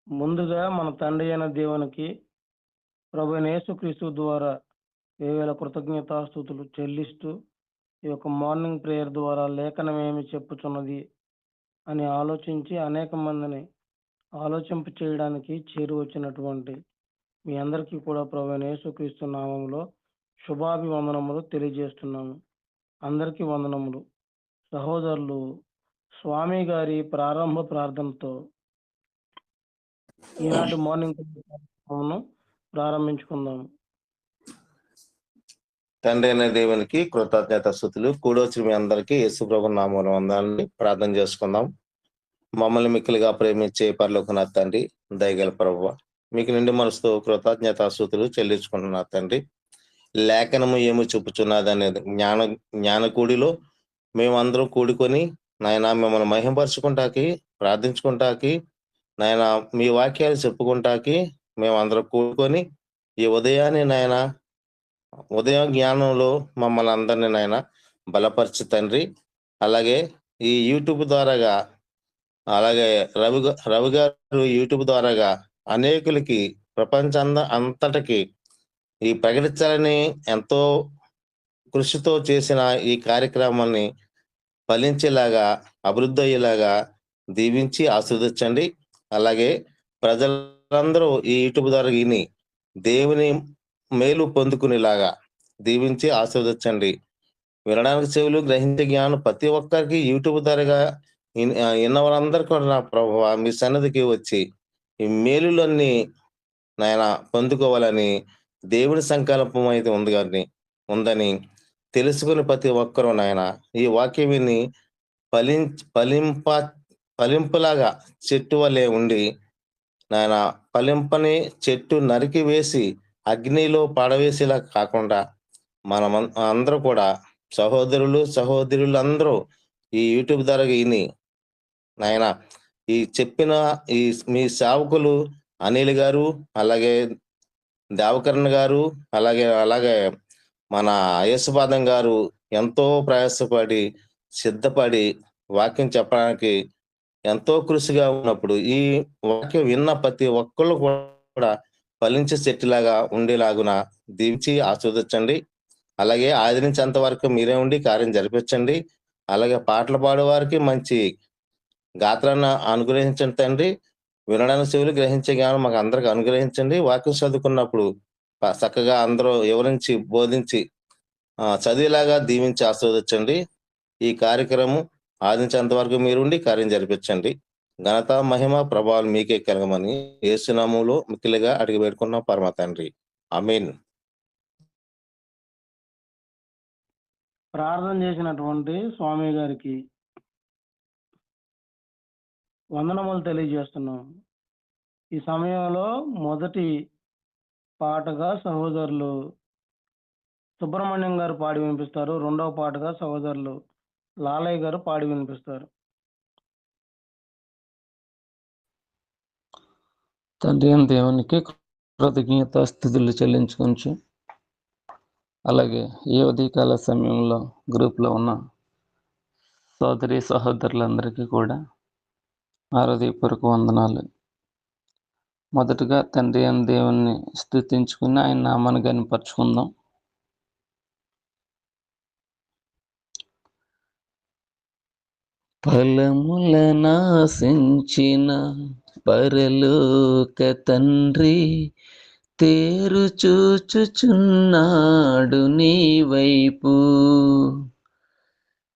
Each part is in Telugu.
ముందుగా మన తండ్రి అయిన దేవునికి ప్రభువైన యేసుక్రీస్తు ద్వారా వేవేల కృతజ్ఞతాస్తుతులు చెల్లిస్తూ ఈ యొక్క మార్నింగ్ ప్రేయర్ ద్వారా లేఖనం ఏమి చెప్పుచున్నది అని ఆలోచించి అనేక మందిని ఆలోచింప చేయడానికి చేరువచ్చినటువంటి మీ అందరికీ కూడా ప్రభువైన యేసుక్రీస్తు నామములో శుభాభివందనములు తెలియజేస్తున్నాము. అందరికీ వందనములు. సహోదరులు స్వామి గారి ప్రారంభ ప్రార్థనతో ఈనాటి మార్నింగ్ కార్యక్రమమును ప్రారంభించుకుందాము. తండ్రి అయిన దేవునికి కృతజ్ఞతాస్తుతులు. కూడొచ్చిన మీ అందరికీ యేసుప్రభు నామమున వందనాలని ప్రార్థన చేసుకుందాం. మమ్మల్ని మిక్కిలిగా ప్రేమించే పరలోకన తండ్రి, దయగల ప్రభువా, మీకు నిండి మనసుతో కృతజ్ఞతాస్తుతులు చెల్లించుకుంటున్నా తండ్రి. లేఖనము ఏమి చూపుచున్నది అనేది జ్ఞానకూడిలో మేమందరం కూడుకొని నాయన మిమ్మల్ని మహింపరచుకుంటాకి, ప్రార్థించుకుంటాకి, నాయన మీ వాక్యాలు చెప్పుకుంటాకి మేమందరం కూడుకొని ఈ ఉదయాన్ని నాయన ఉదయం జ్ఞానంలో మమ్మల్ని అందరినీ నాయన బలపరచు తండ్రి. అలాగే ఈ యూట్యూబ్ ద్వారాగా, అలాగే రవి గారు యూట్యూబ్ ద్వారాగా అనేకులకి అంతటికి ఈ ప్రకటించాలని ఎంతో కృషితో చేసిన ఈ కార్యక్రమాన్ని ఫలించేలాగా, అభివృద్ధి అయ్యేలాగా దీవించి ఆస్వాదించండి. అలాగే ప్రజలందరూ ఈ యూట్యూబ్ ద్వారా విని దేవుని మేలు పొందుకునేలాగా దీవించి ఆస్వాదించండి. వినడానికి చెవులు, గ్రహించే జ్ఞానం ప్రతి ఒక్కరికి యూట్యూబ్ ద్వారాగా విన్న వాళ్ళందరికీ కూడా నా ప్రభువా మీ సన్నిధికి వచ్చి ఈ మేలులన్నీ నాయన పొందుకోవాలని దేవుని సంకల్పం అయితే ఉందని తెలుసుకుని ప్రతి ఒక్కరూ నాయన ఈ వాక్యం విని ఫలింపులాగా చెట్టు వలె ఉండి నాయన ఫలింపని చెట్టు నరికి వేసి అగ్నిలో పడవేసేలా కాకుండా మనం అందరూ కూడా సహోదరులు అందరూ ఈ యూట్యూబ్ ద్వారా విని నాయన ఈ చెప్పిన ఈ మీ సేవకులు అనిల్ గారు, అలాగే దేవకరణ్ గారు, అలాగే మన యేసుపాదం గారు ఎంతో ప్రయాసపడి సిద్ధపడి వాక్యం చెప్పడానికి ఎంతో కృషిగా ఉన్నప్పుడు ఈ వాక్యం విన్న ప్రతి ఒక్కళ్ళు కూడా ఫలించే చెట్టులాగా ఉండేలాగున దీవించి ఆస్వాదించండి. అలాగే ఆదరించేంత వరకు మీరే ఉండి కార్యం జరిపించండి. అలాగే పాటలు పాడేవారికి మంచి గాత్రాన్ని అనుగ్రహించండి తండ్రి. వినడానికి చెవులు, గ్రహించే జ్ఞానం మాకు అందరికి అనుగ్రహించండి. వాక్యం చదువుకున్నప్పుడు చక్కగా అందరూ వివరించి బోధించి చదివేలాగా దీవించి ఆస్వాదించండి. ఈ కార్యక్రమం ఆదించేంత వరకు మీరుండి కార్యం జరిపించండి. ఘనత, మహిమ, ప్రభావాలు మీకే కలగమని యేసు నామములో మిక్కిలిగా అడిగి పెట్టుకున్నాం పరమ తండ్రి. ఆమేన్. ప్రార్థన చేసినటువంటి స్వామి గారికి వందనములు తెలియజేస్తున్నాం. ఈ సమయంలో మొదటి పాటగా సహోదరులు సుబ్రహ్మణ్యం గారు పాడి వినిపిస్తారు. రెండవ పాటగా సహోదరులు లాలయ్య గారు పాడి వినిపిస్తారు. తండ్రి అయిన దేవునికి కృతజ్ఞతాస్తుతులు చెల్లించుకొంచు. అలాగే ఈ ఉదయకాల సమయంలో గ్రూప్లో ఉన్న సహోదరులందరికీ కూడా హృదయపూర్వక వందనాలు. మొదటగా తండ్రి అయిన దేవుణ్ణి స్తుతించుకుని ఆయన నామాన్ని గణపరచుకుందాం. ఫలములనాశించిన పరలోక తండ్రి తేరు చూచుచున్నాడు నీ వైపు.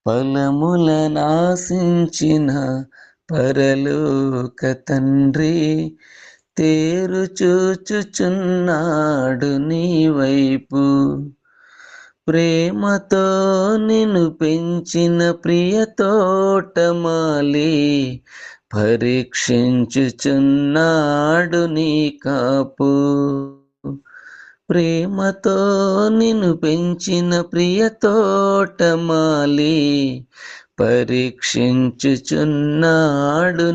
ఫలములనాశించిన పరలోక తండ్రి తేరు చూచుచున్నాడు నీ వైపు. ప్రేమతో నిన్ను పెంచిన ప్రియ తోటమాలి పరీక్షించుచున్నాడు నీ కాపు. ప్రేమతో నిన్ను పెంచిన ప్రియ తోటమాలి పరీక్షించుచున్నాడు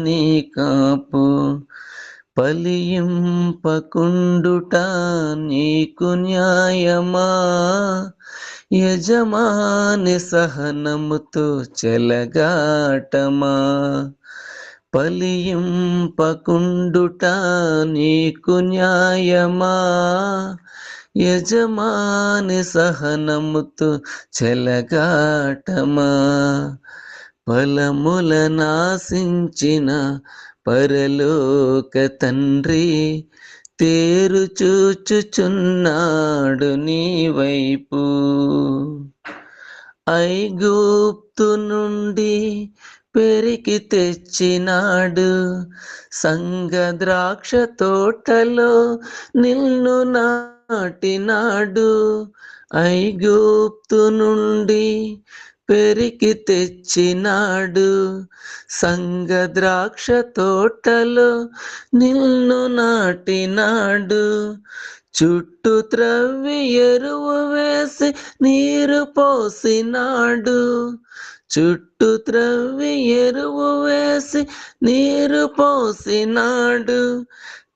నీ కాపు. ఫలింపకుండుట నీకు న్యాయమా, యజమాని సహనముతో చెలగాటమా. ఫలింపకుండుట నీకు న్యాయమా? యజమాని సహనముతో చెలగాటమా? ఫలముల నాశించిన పరలోక తండ్రి తేరు చూచుచున్నాడు నీ వైపు. ఐగుప్తు నుండి పెరికి తెచ్చినాడు, సంగ ద్రాక్ష తోటలో నిన్ను నాటినాడు. ఐగుప్తు నుండి పెరికి తెచ్చినాడు, సంగ ద్రాక్ష తోటలో నిన్ను నాటినాడు. చుట్టూ త్రవ్వి ఎరువు వేసి నీరు పోసినాడు, చుట్టూ త్రవ్వి ఎరువు వేసి నీరు పోసినాడు.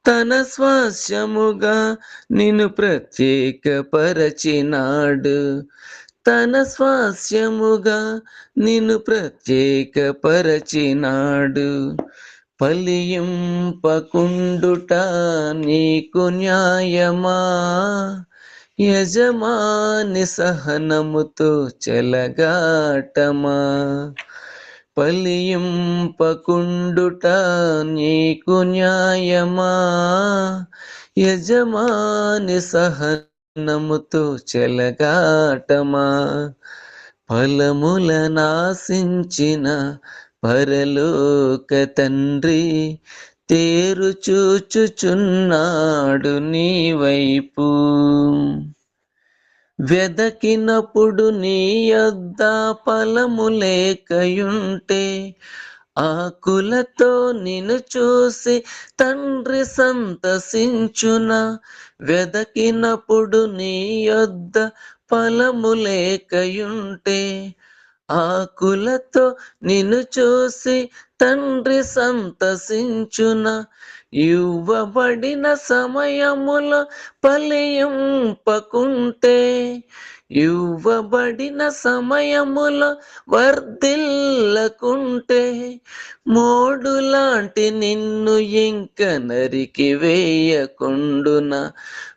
తన స్వాస్యముగా నిన్ను ప్రత్యేకపరచినాడు, తన స్వాస్యముగా నిన్ను ప్రత్యేకపరచినాడు. ఫలింపకుండుట నీకు న్యాయమా? యజమాని సహనముతో చెలగాటమా? ఫలింపకుండుట నీకు న్యాయమా? యజమాని సహనముతో చెలగాటమా? ఫలముల నాశించిన పరలోక తండ్రి తేరు చూచుచున్నాడు నీ వైపు. వెదకినప్పుడు నీ యొద్ద ఫలము లేకయుంటే, ఆకులతో నిన్ను చూసి తండ్రి సంతసించున. వెదకినప్పుడు నీ యొద్ద ఫలము లేకయుంటే, ఆకులతో నిన్ను చూసి తండ్రి సంతసించున. ఇవ్వబడిన సమయములో ఫలింపకుంటే, ఇవ్వబడిన సమయములో వర్ధిల్లకుంటే, మోడు లాంటి నిన్ను ఇంక నరికి వేయకుండున.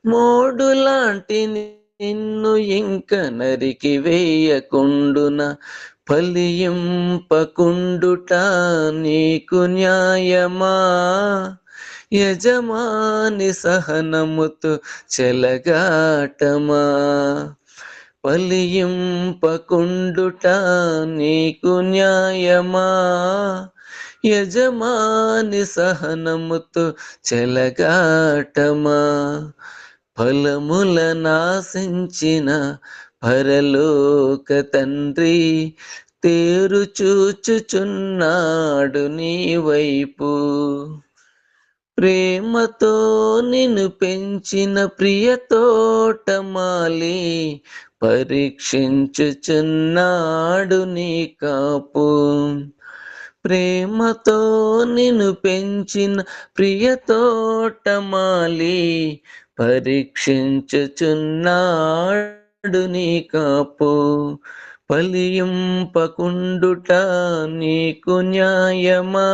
మోడు లాంటి నిన్ను ఇంక నరికి వేయకుండున. ఫలింపకుండుట నీకు న్యాయమా? యజమాని సహనముతో చెలగాటమా? ఫలింపకుండుట నీకు న్యాయమా? యజమాని సహనముతో చెలగాటమా? ఫలముల నాశించిన పరలోక తండ్రి తేరు చూచుచున్నాడు నీ వైపు. ప్రేమతో నిన్ను పెంచిన ప్రియ తోటమాలి పరీక్షించుచున్నాడు నీ కాపు. ప్రేమతో నిన్ను పెంచిన ప్రియ తోటమాలి పరీక్షించుచున్నాడు నీ కాపు. ఫలింపకుండుట నీకు న్యాయమా?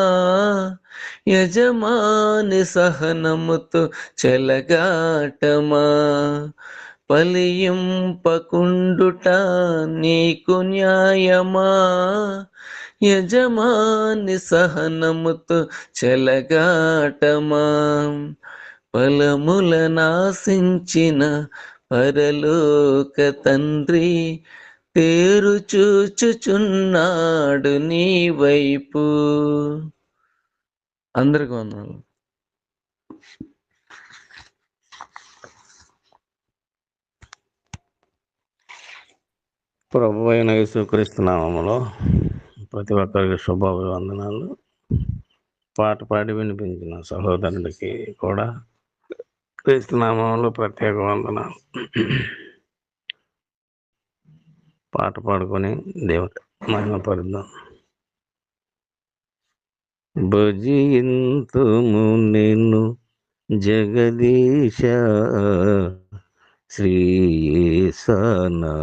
యజమాని సహనముతో చెలగాటమా? ఫలింపకుండుట నీకు న్యాయమా? యజమాని సహనముతో చెలగాటమా? ఫలముల నాశించిన పరలోక తండ్రి తేరు చూచుచున్నాడు నీ వైపు. అందరికి వందనాలు. ప్రభు అయిన యేసుక్రీస్తు నామములో ప్రతి ఒక్కరికి శుభాభివందనాలు. పాట పాడి వినిపించిన సహోదరుడికి కూడా క్రీస్తు నామములో ప్రత్యేక వందనాలు. పాట పాడుకొని దేవుడు మహిమపరుద్దాం. భజింతుము నిన్ను జగదీశ శ్రీ యేసనా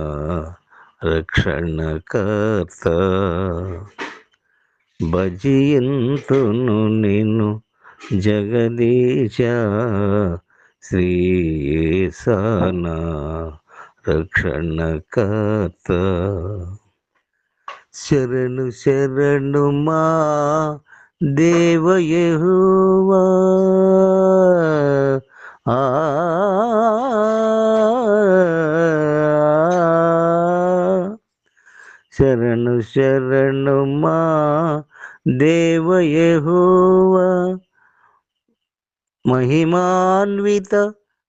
రక్షణకర్త. భజియంతును నిన్ను జగదీశ శ్రీయేసన రక్షణకర్త. శరణు శరణు మా దేవ యెహోవా, ఆ శరణు శరణు మా దేవ యెహోవా, మహిమాన్విత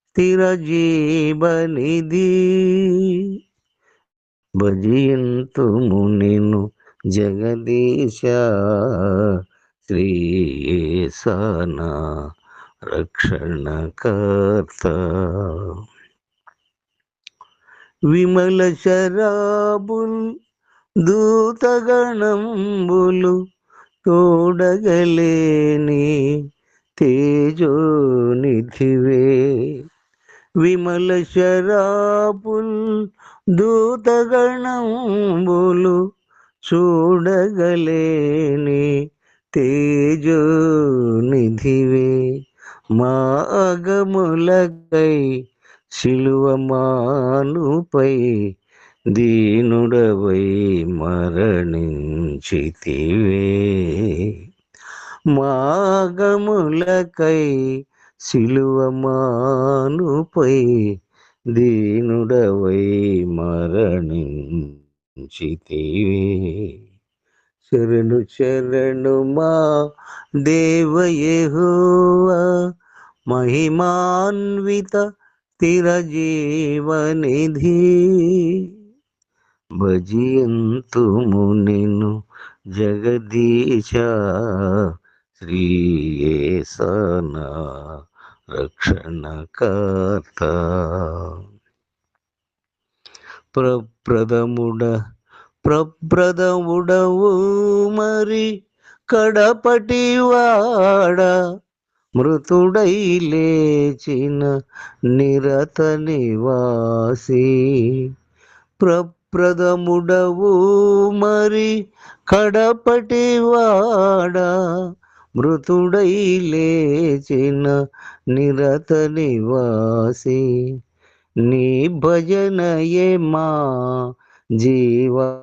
స్థిర జీవనిధి. భజియంతుము నిన్ను జగదీశ శ్రీయేసన రక్షణకర్త. విమల శరాబుల్ దూతగణంబులు తోడగలేని తేజోనిధివే. విమల శరాబుల్ దూతగణంబులు చూడగలేని తేజోనిధివే. మా అగములకై శిలువ మానుపై దీనుడవై మరణించితివే. మాగములకై శిలువ మానుపై దీనుడవై మరణించితివే. శరణు శరణు మా దేవ యెహోవా, మహిమాన్విత స్థిర జీవనిధి. భజియంతుము నిన్ను జగదీశ శ్రీయేసన రక్షణకర్త. ప్రప్రదముడవు మరి కడపటి వాడ, మృతుడై లేచిన నిరత నివాసి. ప్రప్రదముడవు మరి కడపటి వాడ, మృతుడై లేచిన నిరత నివాసి. నీ భజనయే మా జీవాధారం,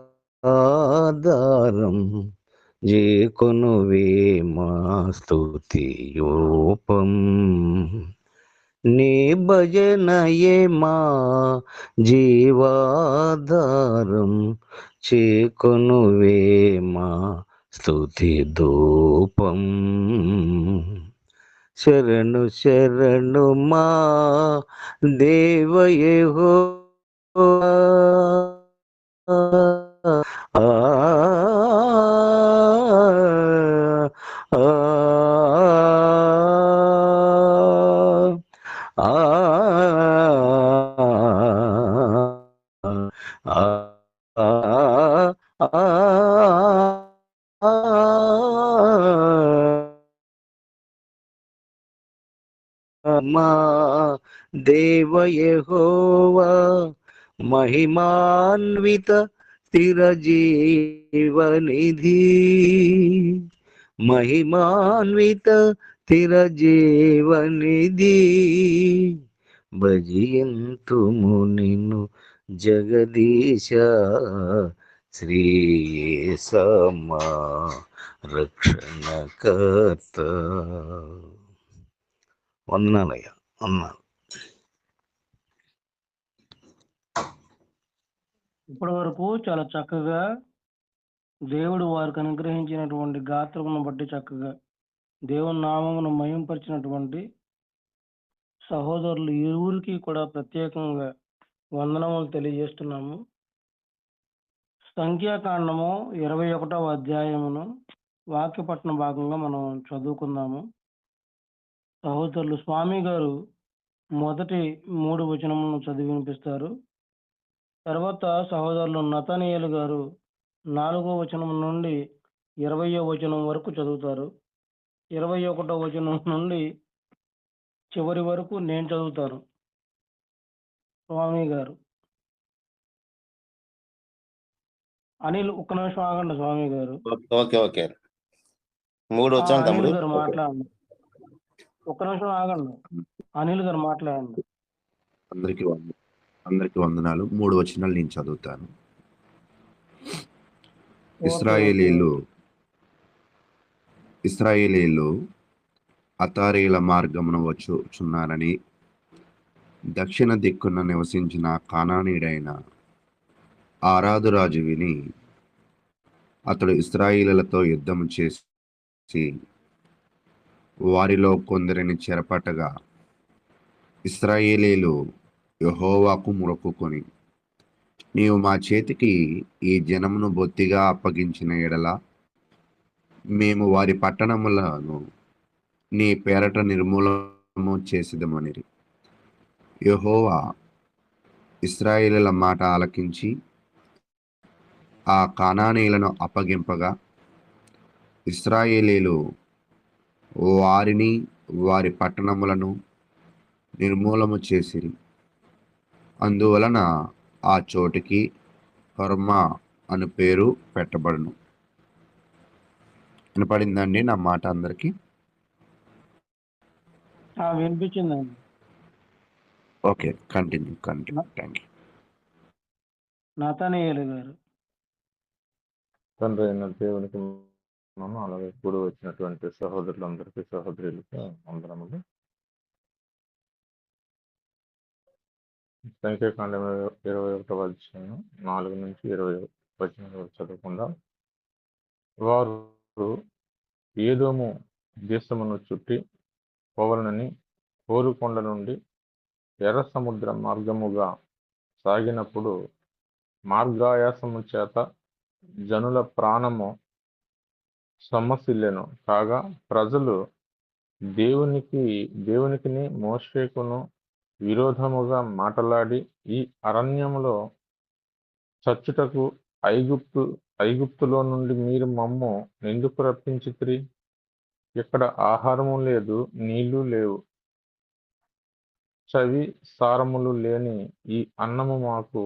జేకొనువే మా స్తుతియోపం. నీ భజనయే మా జీవాధారం, చేకొనువే మా స్తుతి ధూపం. శరణు శరణు మా దేవ యెహోవా, ఆ మా దేవ యెహోవా, మహిమాన్విత స్థిర జీవనిధి. మహిమాన్విత స్థిర జీవనిధి. భజియంతుము నిన్ను జగదీశ శ్రీయేసమ రక్షణకర్త. వందనాలయ్యా, వందనాలు. ఇప్పటి వరకు చాలా చక్కగా దేవుడు వారికి అనుగ్రహించినటువంటి గాత్రమును బట్టి చక్కగా దేవుని నామమును మహింపరిచినటువంటి సహోదరులు ఇరువురికి కూడా ప్రత్యేకంగా వందనములు తెలియజేస్తున్నాము. సంఖ్యాకాండము 21వ అధ్యాయమును వాక్యపట్న భాగంగా మనం చదువుకుందాము. సహోదరులు స్వామి గారు మొదటి 3 వచనములను చదివి వినిపిస్తారు. తర్వాత సహోదరులు నతనీయులు గారు 4వ వచనం నుండి 20వ వచనం వరకు చదువుతారు. 21వ వచనం నుండి చివరి వరకు నేను చదువుతాను. స్వామి గారు అనిల్ ఒక్క నిమిషం ఆగండి. స్వామి గారు ఓకే ఓకే. 3 వచ్చాను అనిల్ తమ్ముడు. గారు ఓకే. మాట్లాడండి. ఒక్క నిమిషం ఆగండి. అనిల్ గారు మాట్లాడండి. అందరికీ అందరికీ వందనాలు. 3 వచనాలు నేను చదువుతాను. ఓకే. ఓకే. ఇశ్రాయేలీయులు అతారీల మార్గమున వచ్చుచున్నారని దక్షిణ దిక్కున నివసించిన కానానీయుడైన ఆరాదు రాజు విని అతడు ఇశ్రాయేలీయులతో యుద్ధము చేసి వారిలో కొందరిని చెరపట్టగా ఇశ్రాయేలీయులు యెహోవాకు మొక్కుకొని, నీవు మా చేతికి ఈ జనమును బొత్తిగా అప్పగించిన ఎడల మేము వారి పట్టణములను నీ పేరట నిర్మూలము చేసిదమనిరి. యెహోవా ఇశ్రాయేలీయుల మాట ఆలకించి ఆ కానానీయులను అప్పగింపగా ఇశ్రాయేలీయులు వారిని వారి పట్టణములను నిర్మూలము చేసిరి. అందువలన ఆ చోటికి హొర్మా అను పేరు పెట్టబడును. వినపడిందండి నా మాట అందరికి? వినిపించిందండి. Okay, continue. Thank you. నతనీయులు గారు. తండ్రి అయిన దేవునికి అలాగే కూడి వచ్చినటువంటి సహోదరులందరికీ, సహోదరులకి వందనములు. సంఖ్యాకాండం 21వ అధ్యాయం 4 నుంచి 20 వచనాల వరకు చదవకుండా, వారు ఏదోము దేశమును చుట్టి పోవలనని హోరు కొండ నుండి ఎర్ర సముద్ర మార్గముగా సాగినప్పుడు మార్గాయాసము చేత జనుల ప్రాణము సొమ్మసిల్లెను. కాగా ప్రజలు దేవునికిని మోషేకును విరోధముగా మాటలాడి, ఈ అరణ్యములో చచ్చుటకు ఐగుప్తులో నుండి మీరు మమ్ము ఎందుకు రప్పించితిరి? ఇక్కడ ఆహారము లేదు, నీళ్లు లేవు, చవి సారములు లేని ఈ అన్నము మాకు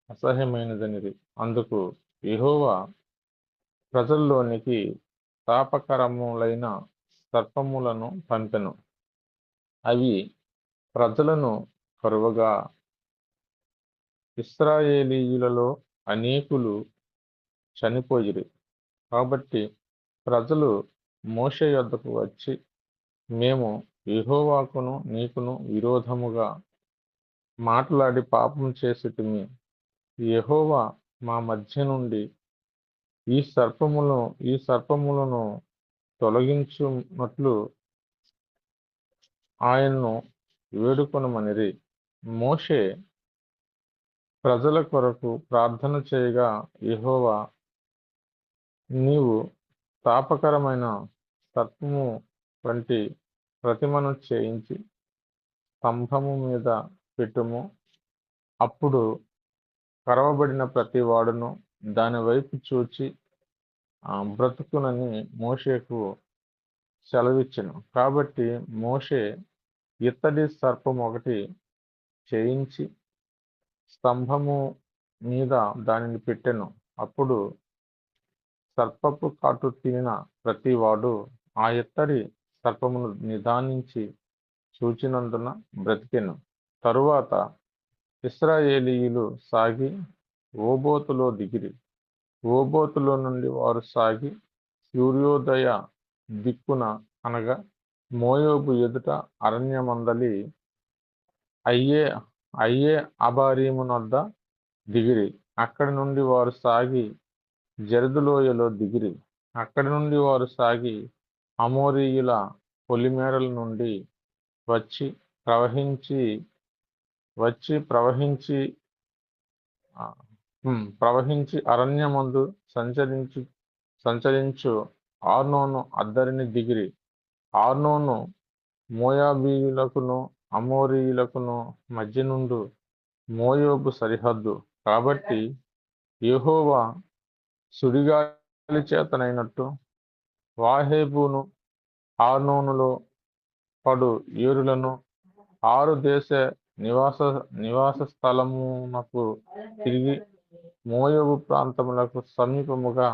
అసహ్యమైనదనిరి. అందుకు యెహోవా ప్రజల్లోనికి తాపకరములైన సర్పములను పంపెను. అవి ప్రజలను కరువగా ఇశ్రాయేలీయులలో అనేకులు చనిపోయిరి. కాబట్టి ప్రజలు మోషే యొద్దకు వచ్చి, మేము యెహోవాకును నీకును విరోధముగా మాట్లాడి పాపం చేసితిమి. యెహోవా మా మధ్య నుండి ఈ సర్పములను తొలగించునట్లు ఆయన్ను వేడుకొనమనిరి. మోషే ప్రజల కొరకు ప్రార్థన చేయగా, యెహోవా, నీవు తాపకరమైన సర్పము వంటి ప్రతిమను చేయించి స్తంభము మీద పెట్టుము. అప్పుడు కరవబడిన ప్రతి వాడును దాని వైపు చూచి బ్రతుకునని మోషేకు సెలవిచ్చెను. కాబట్టి మోషే ఇత్తడి సర్పం ఒకటి చేయించి స్తంభము మీద దానిని పెట్టెను. అప్పుడు సర్పపు కాటు తినిన ప్రతి వాడు ఆ ఇత్తడి సర్పమును నిదానించి చూచినందున బ్రతికెను. తరువాత ఇశ్రాయేలీయులు సాగి ఓబోతులో దిగిరి. ఓబోతులో నుండి వారు సాగి సూర్యోదయ దిక్కున, అనగా మోయాబు ఎదుట అరణ్యమందలి అయ్యే అబారీమునొద్ద దిగిరి. అక్కడి నుండి వారు సాగి జెరదులోయలో దిగిరి. అక్కడి నుండి వారు సాగి అమోరీయుల పొలిమేరల నుండి వచ్చి ప్రవహించి అరణ్యమందు సంచరించు ఆర్నోను అద్దరిని దిగిరి. ఆర్నోను మోయాబీయులకును అమోరీయులకును మధ్య నుండు మోయాబు సరిహద్దు. కాబట్టి యెహోవా సుడిగాలి చేతనైనట్టు వాహేబును ఆర్నోనులో పడు ఏరులను 6 దేశ నివాస స్థలమునకు తిరిగి మోయాబు ప్రాంతములకు సమీపముగా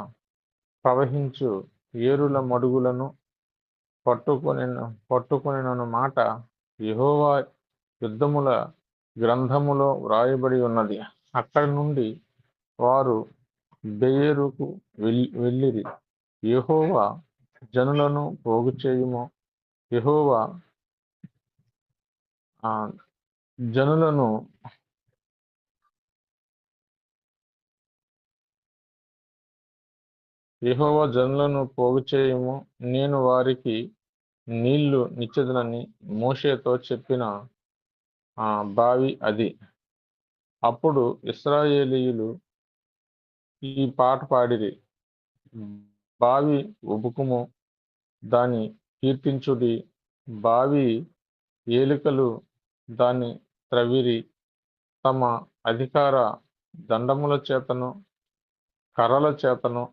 ప్రవహించు ఏరుల మడుగులను పట్టుకొనిన మాట యెహోవా యుద్ధముల గ్రంథములో వ్రాయబడి ఉన్నది. అక్కడి నుండి వారు బెయేరుకు వెళ్ళిరి. యెహోవా జనులను పోగు చేయుము. యెహోవా జనులను పోగు చేయుము, నేను వారికి నీళ్లు నిచ్చెదనని మోషేతో చెప్పిన బావి అది. అప్పుడు ఇశ్రాయేలీయులు ఈ పాట పాడిరి. బావి ఉబుకుము, దాని కీర్తించుడి. బావి ఏలికలు దాన్ని త్రవ్విరి. తమ అధికార దండముల చేతను కర్రల చేతను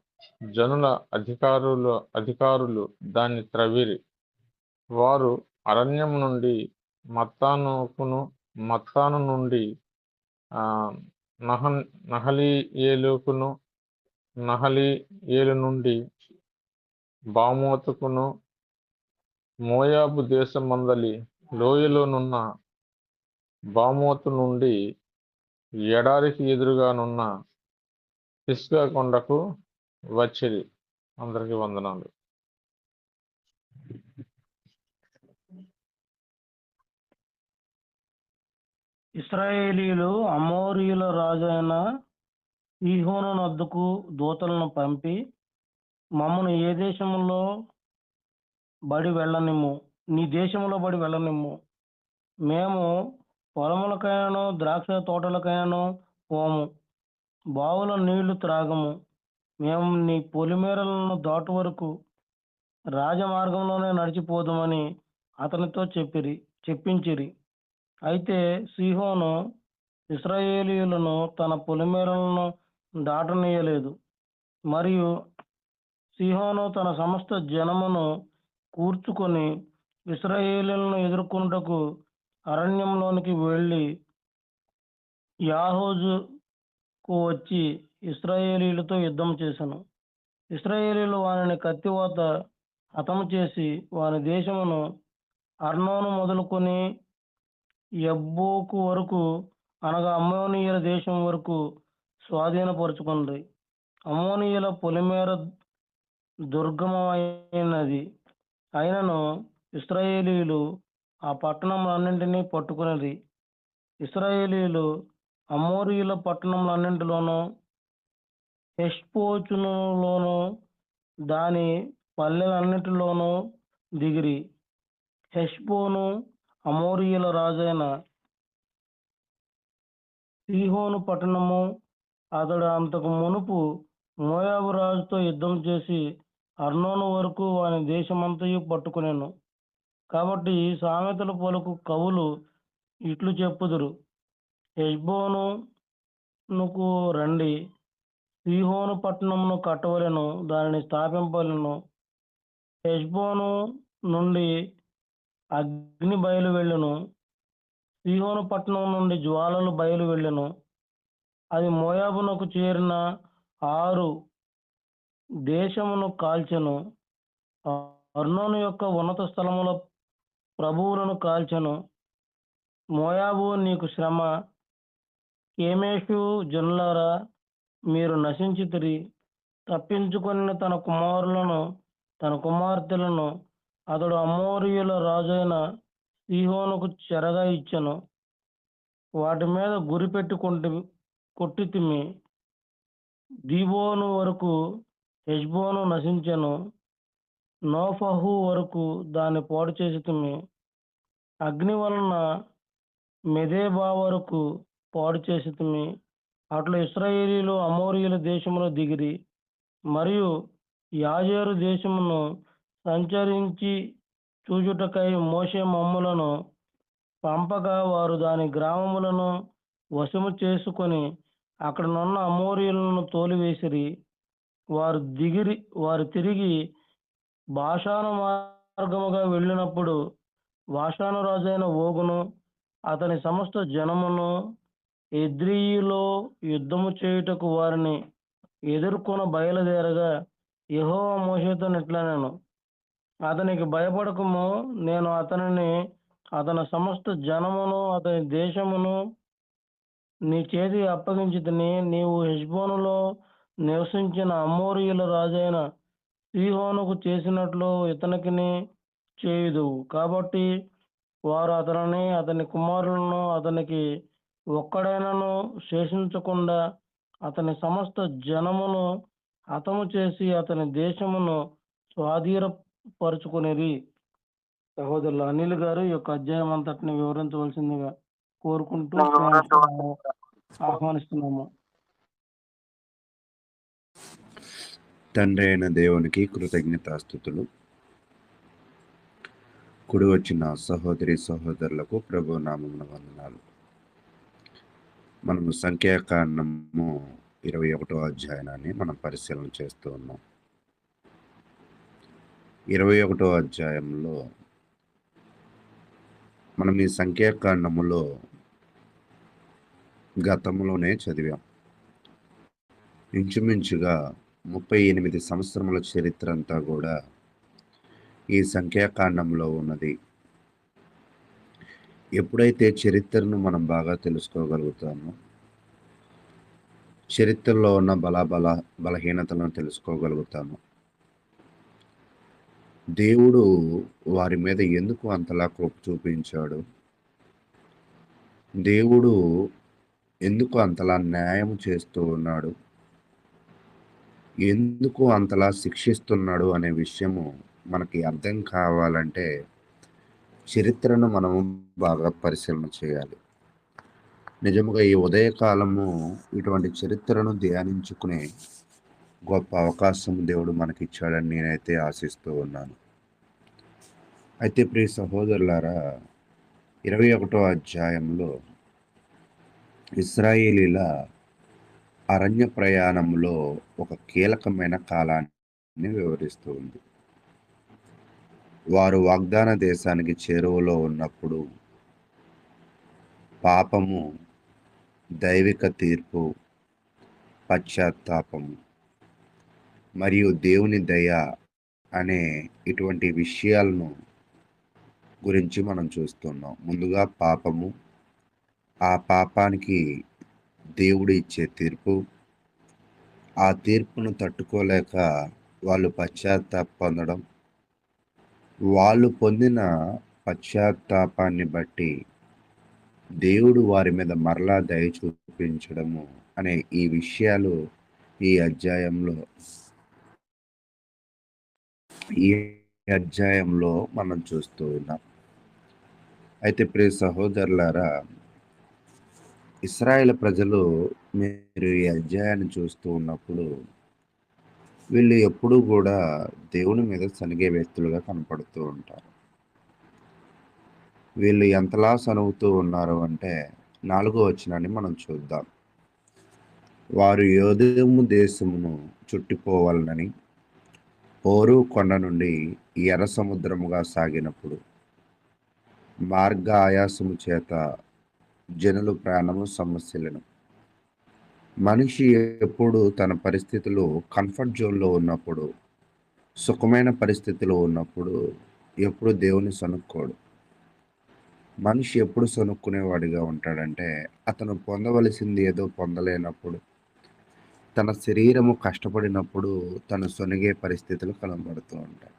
జనుల అధికారులు దాన్ని త్రవ్విరి. వారు అరణ్యం నుండి మత్తాను నుండి నహలీయేలు నుండి బామోతుకును, మోయాబు దేశమందలి లోయలోనున్న బామోతు నుండి ఎడారికి ఎదురుగానున్న పిస్గా కొండకు వచ్చిరి. అందరికీ వందనాలు. ఇశ్రాయేలీయులు అమోరీయుల రాజైన సీహోను వద్దకు దూతలను పంపి, మమ్మను ఏ దేశంలో బడి వెళ్ళనిమ్ము, నీ దేశంలో బడి వెళ్ళనిమ్ము. మేము పొలములకైనాను ద్రాక్ష తోటలకైనాను పోము, బావుల నీళ్లు త్రాగము. మేము నీ పొలిమేరలను దాటు వరకు రాజమార్గంలోనే నడిచిపోదామని అతనితో చెప్పించిరి. అయితే సీహోను ఇశ్రాయేలీయులను తన పొలిమేరలను దాటనీయలేదు. మరియు సీహోను తన సమస్త జనమును కూర్చుకొని ఇశ్రాయేలీయులను ఎదుర్కొనుటకు అరణ్యంలోనికి వెళ్ళి యాహోజుకు వచ్చి ఇశ్రాయేలీయులతో యుద్ధం చేసెను. ఇశ్రాయేలీయులు వారిని కత్తివాత హతము చేసి వారి దేశమును అర్నోను మొదలుకొని యబ్బోకు వరకు, అనగా అమ్మోనీయుల దేశం వరకు స్వాధీనపరుచుకుంది. అమ్మోనీయుల పొలిమేర దుర్గమమైనది అయినను ఇశ్రాయేలీయులు ఆ పట్టణములన్నింటినీ పట్టుకునిరి. ఇశ్రాయేలీయులు అమోరీయుల పట్టణములన్నింటిలోనూ హెష్బోనులోను దాని పల్లెలన్నిటిలోనూ దిగిరి. హెష్బోను అమోరీయుల రాజైన సీహోను పట్టణము. అతడు అంతకు మునుపు మోయాబు రాజుతో యుద్ధం చేసి అర్నోను వరకు వాని దేశమంతయు పట్టుకునెను. కాబట్టి సామెతలు పలుకు కవులు ఇట్లు చెప్పుదురు: హెష్బోనుకు రండి, సీహోను పట్టణమును కట్టవలెను, దానిని స్థాపింపవలెను. హెష్బోను నుండి అగ్ని బయలు వెళ్ళెను, సీహోను పట్టణం నుండి జ్వాలలు బయలు వెళ్ళెను. అది మోయాబునకు చేరిన 6 దేశమును కాల్చెను. అర్నోను యొక్క ఉన్నత స్థలముల ప్రభువులను కాల్చెను. మోయాబు నీకు శ్రమ, కేమేషు జనులారా మీరు నశించితిరి. తప్పించుకొనిన తన కుమారులను తన కుమార్తెలను అతడు అమోరీయుల రాజైన సీహోనుకు చెరగా ఇచ్చెను. వాటి మీద గురిపెట్టి కొట్టితిమి. దీబోను వరకు హెష్బోను నశించెను, నోఫహు వరకు దాన్ని పాడు చేసితిమి. అగ్ని వలన మెదేబా వరకు పాడు చేసితిమి. అట్లు ఇశ్రాయేలీయులు అమోరీయుల దేశములో దిగిరి. మరియు యాజేరు దేశమును సంచరించి చూచుటకై మోషే మమ్ములను పంపగా వారు దాని గ్రామములను వశము చేసుకొని అక్కడనున్న అమోరీయులను తోలివేసిరి. వారు తిరిగి బాషాను మార్గముగా వెళ్ళినప్పుడు బాషాను రాజైన ఓగును అతని సమస్త జనమును ఎద్రియిలో యుద్ధము చేయుటకు వారిని ఎదుర్కొన బయలుదేరగా యెహోవా మోషేతో ఇట్లనెను, అతనికి భయపడకుము, నేను అతనిని అతని సమస్త జనమును అతని దేశమును నీ చేతికి అప్పగించితిని. నీవు హెష్బోనులో నివసించిన అమోరీయుల రాజైన సీహోనుకు చేసినట్లు ఇతనికిని చేయుదువు. కాబట్టి వారు అతనిని అతని కుమారులను అతనికి ఒక్కడైనను శేషించకుండా అతని సమస్త జనమును హతము చేసి అతని దేశమును స్వాధీనపరుచుకొనిరి. సహోదరులు, అనిల్ గారు ఈ యొక్క అధ్యాయం అంతటిని వివరించవలసిందిగా కోరుకుంటూ ఆహ్వానిస్తున్నాము. తండ్రి అయిన దేవునికి కృతజ్ఞతాస్తుతులు. కుడి వచ్చిన సహోదరి సహోదరులకు ప్రభు నామమున వందనాలు. మనము సంఖ్యాకాండము 21వ అధ్యాయాన్ని మనం పరిశీలన చేస్తూ ఉన్నాం. 21వ అధ్యాయంలో మనం ఈ సంఖ్యాకాండములో గతంలోనే చదివాం. ఇంచుమించుగా 38 సంవత్సరముల చరిత్ర అంతా కూడా ఈ సంఖ్యాకాండంలో ఉన్నది. ఎప్పుడైతే చరిత్రను మనం బాగా తెలుసుకోగలుగుతామో, చరిత్రలో ఉన్న బలహీనతలను తెలుసుకోగలుగుతాము. దేవుడు వారి మీద ఎందుకు అంతలా కృప చూపించాడు, దేవుడు ఎందుకు అంతలా న్యాయం చేస్తూ ఉన్నాడు, ఎందుకు అంతలా శిక్షిస్తున్నాడు అనే విషయము మనకి అర్థం కావాలంటే చరిత్రను మనము బాగా పరిశీలన చేయాలి. నిజముగా ఈ ఉదయకాలము ఇటువంటి చరిత్రను ధ్యానించుకునే గొప్ప అవకాశం దేవుడు మనకి ఇచ్చాడని నేనైతే ఆశిస్తూ ఉన్నాను. అయితే ప్రియ సహోదరులారా, 21వ అధ్యాయంలో ఇశ్రాయేలీల అరణ్య ప్రయాణంలో ఒక కీలకమైన కాలాన్ని వివరిస్తూ ఉంది. వారు వాగ్దాన దేశానికి చేరువలో ఉన్నప్పుడు పాపము, దైవిక తీర్పు, పశ్చాత్తాపము మరియు దేవుని దయ అనే ఇటువంటి విషయాలను గురించి మనం చూస్తున్నాం. ముందుగా పాపము, ఆ పాపానికి దేవుడు ఇచ్చే తీర్పు, ఆ తీర్పును తట్టుకోలేక వాళ్ళు పశ్చాత్తాప పొందడం, వాళ్ళు పొందిన పశ్చాత్తాపాన్ని బట్టి దేవుడు వారి మీద మరలా దయ చూపించడము అనే ఈ విషయాలు ఈ అధ్యాయంలో మనం చూస్తూ ఉన్నాం. అయితే ప్రియ సహోదరులారా, ఇశ్రాయేలు ప్రజలు మీరు ఈ అధ్యాయాన్ని చూస్తూ ఉన్నప్పుడు వీళ్ళు ఎప్పుడూ కూడా దేవుని మీద సనిగే వ్యక్తులుగా కనపడుతూ ఉంటారు. వీళ్ళు ఎంతలా సనుగుతూ ఉన్నారు అంటే 4వ వచనాన్ని మనం చూద్దాం. వారు యోదెము దేశమును చుట్టిపోవాలని హోరు కొండ నుండి ఎర్ర సముద్రముగా సాగినప్పుడు మార్గ ఆయాసము చేత జనులు ప్రాణము సమస్యలను. మనిషి ఎప్పుడు తన పరిస్థితులు కంఫర్ట్ జోన్లో ఉన్నప్పుడు, సుఖమైన పరిస్థితిలో ఉన్నప్పుడు ఎప్పుడు దేవుని సనుక్కోడు. మనిషి ఎప్పుడు సనుక్కునేవాడిగా ఉంటాడంటే అతను పొందవలసింది ఏదో పొందలేనప్పుడు, తన శరీరము కష్టపడినప్పుడు తను సొనిగే పరిస్థితులు కనబడుతూ ఉంటాయి.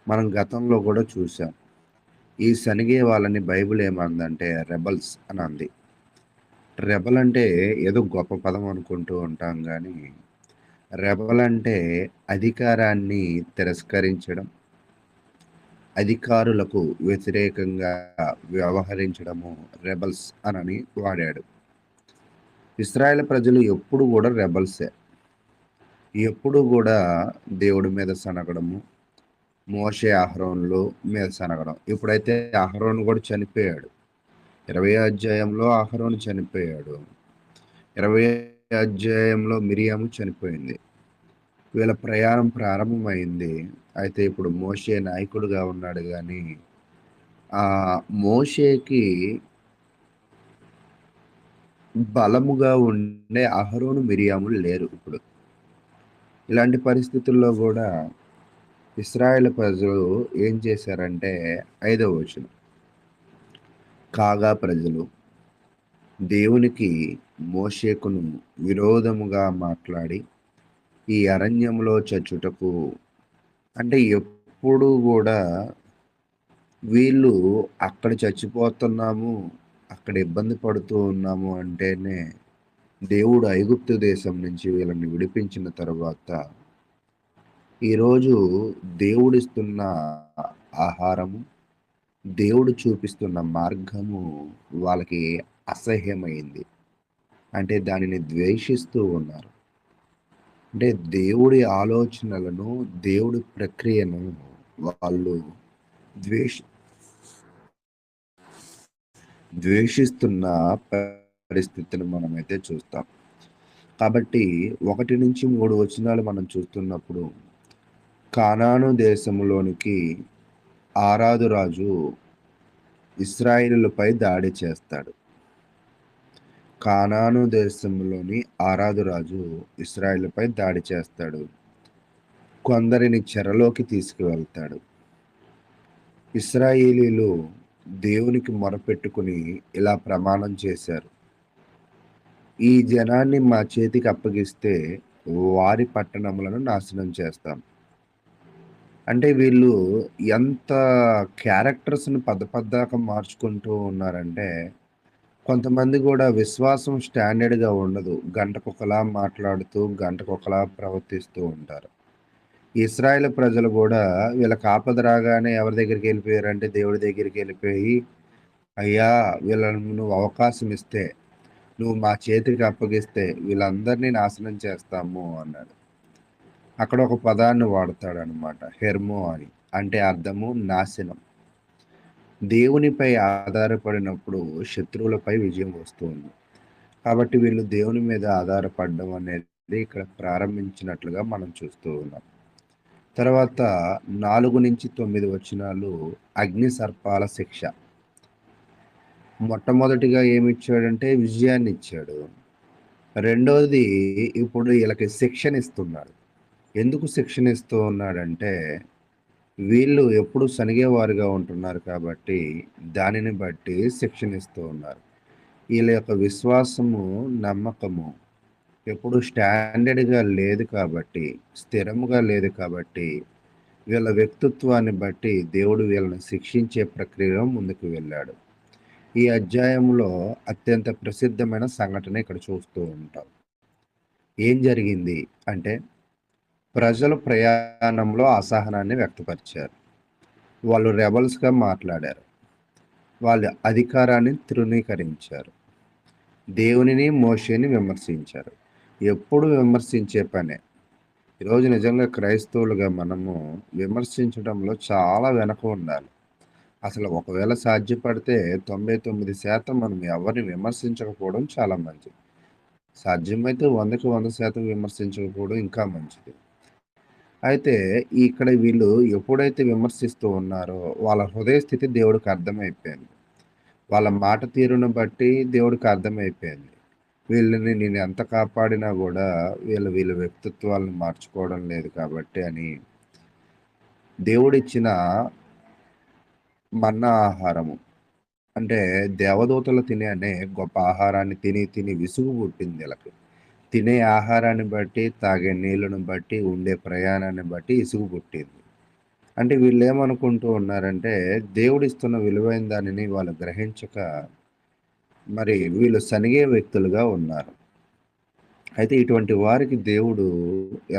మనం గతంలో కూడా చూసాం. ఈ సనిగే వాళ్ళని బైబిల్ ఏమందంటే రెబల్స్ అని అంది. రెబల్ అంటే ఏదో గొప్ప పదం అనుకుంటూ ఉంటాం, కానీ రెబల్ అంటే అధికారాన్ని తిరస్కరించడం, అధికారులకు వ్యతిరేకంగా వ్యవహరించడము రెబల్స్ అని వాడాడు. ఇశ్రాయేల్ ప్రజలు ఎప్పుడు కూడా రెబల్సే. ఎప్పుడు కూడా దేవుడి మీద సనగడము, మోషే అహరోన్లు మీద సనగడం. ఇప్పుడైతే అహరోన్ కూడా చనిపోయాడు. 20వ అధ్యాయంలో అహరోను చనిపోయాడు. 20వ అధ్యాయంలో మిరియాము చనిపోయింది. వీళ్ళ ప్రయాణం ప్రారంభమైంది. అయితే ఇప్పుడు మోషే నాయకుడుగా ఉన్నాడు, కానీ ఆ మోషేకి బలముగా ఉండే అహరోను మిరియాములు లేరు ఇప్పుడు. ఇలాంటి పరిస్థితుల్లో కూడా ఇశ్రాయేలు ప్రజలు ఏం చేశారంటే 5వ వచనం, కాగా ప్రజలు దేవునికి మోషేకును విరోధముగా మాట్లాడి ఈ అరణ్యంలో చచ్చుటకు, అంటే ఎప్పుడు కూడా వీళ్ళు అక్కడ చచ్చిపోతున్నాము, అక్కడ ఇబ్బంది పడుతూ ఉన్నాము అంటేనే దేవుడు ఐగుప్తు దేశం నుంచి వీళ్ళని విడిపించిన తర్వాత ఈరోజు దేవుడిస్తున్న ఆహారము, దేవుడు చూపిస్తున్న మార్గము వాళ్ళకి అసహ్యమైంది. అంటే దానిని ద్వేషిస్తూ ఉన్నారు. అంటే దేవుడి ఆలోచనలను, దేవుడి ప్రక్రియను వాళ్ళు ద్వేషిస్తున్న పరిస్థితిని మనమైతే చూస్తాం. కాబట్టి 1 నుంచి 3 వచనాలు మనం చూస్తున్నప్పుడు, కానాను దేశంలోనికి ఆరాదు రాజు ఇశ్రాయేలుపై దాడి చేస్తాడు. కానాను దేశంలోని ఆరాదు రాజు ఇశ్రాయేలుపై దాడి చేస్తాడు. కొందరిని చెరలోకి తీసుకువెళ్తాడు. ఇశ్రాయేలీలు దేవునికి మొరపెట్టుకుని ఇలా ప్రమాణం చేశారు, ఈ జనాన్ని మా చేతికి అప్పగిస్తే వారి పట్టణములను నాశనం చేస్తాం. అంటే వీళ్ళు ఎంత క్యారెక్టర్స్ని పద్దపద్దాక మార్చుకుంటూ ఉన్నారంటే, కొంతమంది కూడా విశ్వాసం స్టాండర్డ్గా ఉండదు, గంటకొకలా మాట్లాడుతూ గంటకొకలా ప్రవర్తిస్తూ ఉంటారు. ఇశ్రాయేల్ ప్రజలు కూడా వీళ్ళకి ఆపద రాగానే ఎవరి దగ్గరికి వెళ్ళిపోయారంటే దేవుడి దగ్గరికి వెళ్ళిపోయి, అయ్యా వీళ్ళను నువ్వు అవకాశం ఇస్తే, నువ్వు మా చేతికి అప్పగిస్తే వీళ్ళందరినీ నాశనం చేస్తాము అన్నాడు. అక్కడ ఒక పదాన్ని వాడతాడు అనమాట, హెర్మో అని, అంటే అర్థము నాశనం. దేవునిపై ఆధారపడినప్పుడు శత్రువులపై విజయం వస్తుంది. కాబట్టి వీళ్ళు దేవుని మీద ఆధారపడడం అనేది ఇక్కడ ప్రారంభించినట్లుగా మనం చూస్తూ ఉన్నాం. తర్వాత 4 నుంచి 9 వచనాలు అగ్ని సర్పాల శిక్ష. మొట్టమొదటిగా ఏమిచ్చాడంటే విజయాన్ని ఇచ్చాడు. రెండోది ఇప్పుడు వీళ్ళకి శిక్షణ ఇస్తున్నాడు. ఎందుకు శిక్షణ ఇస్తూ ఉన్నాడంటే, వీళ్ళు ఎప్పుడు సనిగేవారుగా ఉంటున్నారు కాబట్టి దానిని బట్టి శిక్షణ ఇస్తూ ఉన్నారు. వీళ్ళ యొక్క విశ్వాసము, నమ్మకము ఎప్పుడు స్టాండర్డ్గా లేదు కాబట్టి, స్థిరముగా లేదు కాబట్టి వీళ్ళ వ్యక్తిత్వాన్ని బట్టి దేవుడు వీళ్ళని శిక్షించే ప్రక్రియలో ముందుకు వెళ్ళాడు. ఈ అధ్యాయంలో అత్యంత ప్రసిద్ధమైన సంఘటన ఇక్కడ చూస్తూ ఉంటాం. ఏం జరిగింది అంటే, ప్రజలు ప్రయాణంలో అసహనాన్ని వ్యక్తపరిచారు. వాళ్ళు రెబల్స్గా మాట్లాడారు. వాళ్ళ అధికారాన్ని తృణీకరించారు. దేవునిని, మోషేని విమర్శించారు. ఎప్పుడు విమర్శించే పనే. ఈరోజు నిజంగా క్రైస్తవులుగా మనము విమర్శించడంలో చాలా వెనక ఉండాలి. అసలు ఒకవేళ సాధ్యపడితే 99% మనం ఎవరిని విమర్శించకపోవడం చాలా మంచిది. సాధ్యమైతే 100కి 100% విమర్శించకపోవడం ఇంకా మంచిది. అయితే ఇక్కడ వీళ్ళు ఎప్పుడైతే విమర్శిస్తూ ఉన్నారో వాళ్ళ హృదయ స్థితి దేవుడికి అర్థమైపోయింది. వాళ్ళ మాట తీరును బట్టి దేవుడికి అర్థమైపోయింది, వీళ్ళని నేను ఎంత కాపాడినా కూడా వీళ్ళ వ్యక్తిత్వాలను మార్చుకోవడం లేదు కాబట్టి అని. దేవుడిచ్చిన మన్నా ఆహారము, అంటే దేవదూతలు తినే అనే గొప్ప ఆహారాన్ని తిని తిని విసుగు పుట్టింది వీళ్ళకి. తినే ఆహారాన్ని బట్టి, తాగే నీళ్ళను బట్టి, ఉండే ప్రయాణాన్ని బట్టి ఇసుగు పుట్టింది. అంటే వీళ్ళు ఏమనుకుంటూ ఉన్నారంటే, దేవుడిస్తున్న విలువైన దానిని వాళ్ళు గ్రహించక మరి వీళ్ళు సనిగే వ్యక్తులుగా ఉన్నారు. అయితే ఇటువంటి వారికి దేవుడు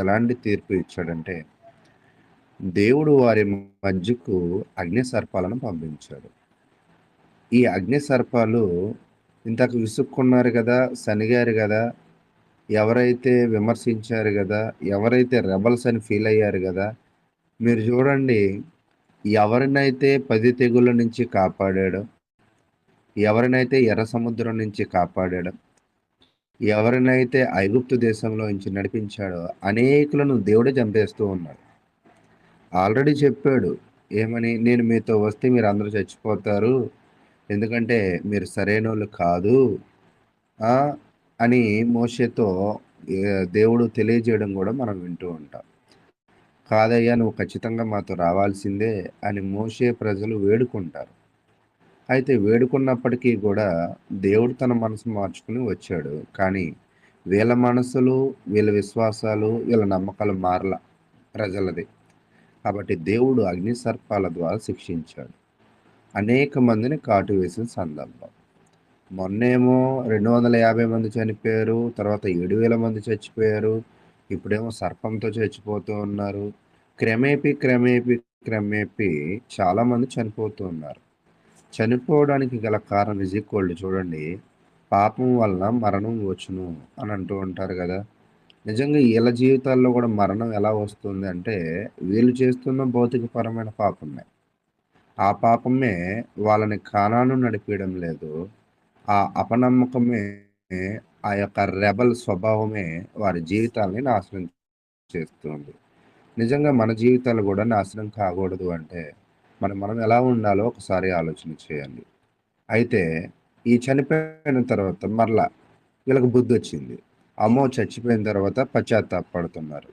ఎలాంటి తీర్పు ఇచ్చాడంటే, దేవుడు వారి మధ్యకు అగ్ని సర్పాలను పంపించాడు. ఈ అగ్ని సర్పాలు ఇంతకు విసుక్కున్నారు కదా, సనిగారు కదా, ఎవరైతే విమర్శించారు కదా, ఎవరైతే రెబల్స్ అని ఫీల్ అయ్యారు కదా, మీరు చూడండి, ఎవరినైతే 10 తెగుళ్ళ నుంచి కాపాడాడో, ఎవరినైతే ఎర్ర సముద్రం నుంచి కాపాడాడో, ఎవరినైతే ఐగుప్తు దేశంలో నుంచి నడిపించాడో అనేకులను దేవుడే చంపేస్తూ ఉన్నాడు. ఆల్రెడీ చెప్పాడు ఏమని, నేను మీతో వస్తే మీరు అందరూ చచ్చిపోతారు, ఎందుకంటే మీరు సరైన వాళ్ళు కాదు ఆ, అని మోషేతో దేవుడు తెలియజేయడం కూడా మనం వింటూ ఉంటాం. కాదయ్యా, నువ్వు ఖచ్చితంగా మాతో రావాల్సిందే అని మోషే ప్రజలు వేడుకుంటారు. అయితే వేడుకున్నప్పటికీ కూడా దేవుడు తన మనసు మార్చుకుని వచ్చాడు. కానీ వీళ్ళ మనసులు, వీళ్ళ విశ్వాసాలు, వీళ్ళ నమ్మకాలు మారల ప్రజలది. కాబట్టి దేవుడు అగ్ని సర్పాల ద్వారా శిక్షించాడు. అనేక మందిని కాటు వేసిన సందర్భం. మొన్నేమో 250 మంది చనిపోయారు. తర్వాత 7,000 మంది చచ్చిపోయారు. ఇప్పుడేమో సర్పంతో చచ్చిపోతూ ఉన్నారు. క్రమేపీ చాలా మంది చనిపోతూ ఉన్నారు. చనిపోవడానికి గల కారణం చూడండి, పాపం వలన మరణం వచ్చును అని అంటూ ఉంటారు కదా. నిజంగా వీళ్ళ జీవితాల్లో కూడా మరణం ఎలా వస్తుంది అంటే, వీళ్ళు చేస్తున్న భౌతికపరమైన పాపమే. ఆ పాపమే వాళ్ళని కానాను నడిపించడం లేదు. ఆ అపనమ్మకమే, ఆ యొక్క రెబల్ స్వభావమే వారి జీవితాల్ని నాశనం చేస్తుంది. నిజంగా మన జీవితాలు కూడా నాశనం కాకూడదు అంటే మనం ఎలా ఉండాలో ఒకసారి ఆలోచన చేయండి. అయితే ఈ చనిపోయిన తర్వాత మరలా వీళ్ళకి బుద్ధి వచ్చింది. అమ్మో, చచ్చిపోయిన తర్వాత పశ్చాత్తాపడుతున్నారు.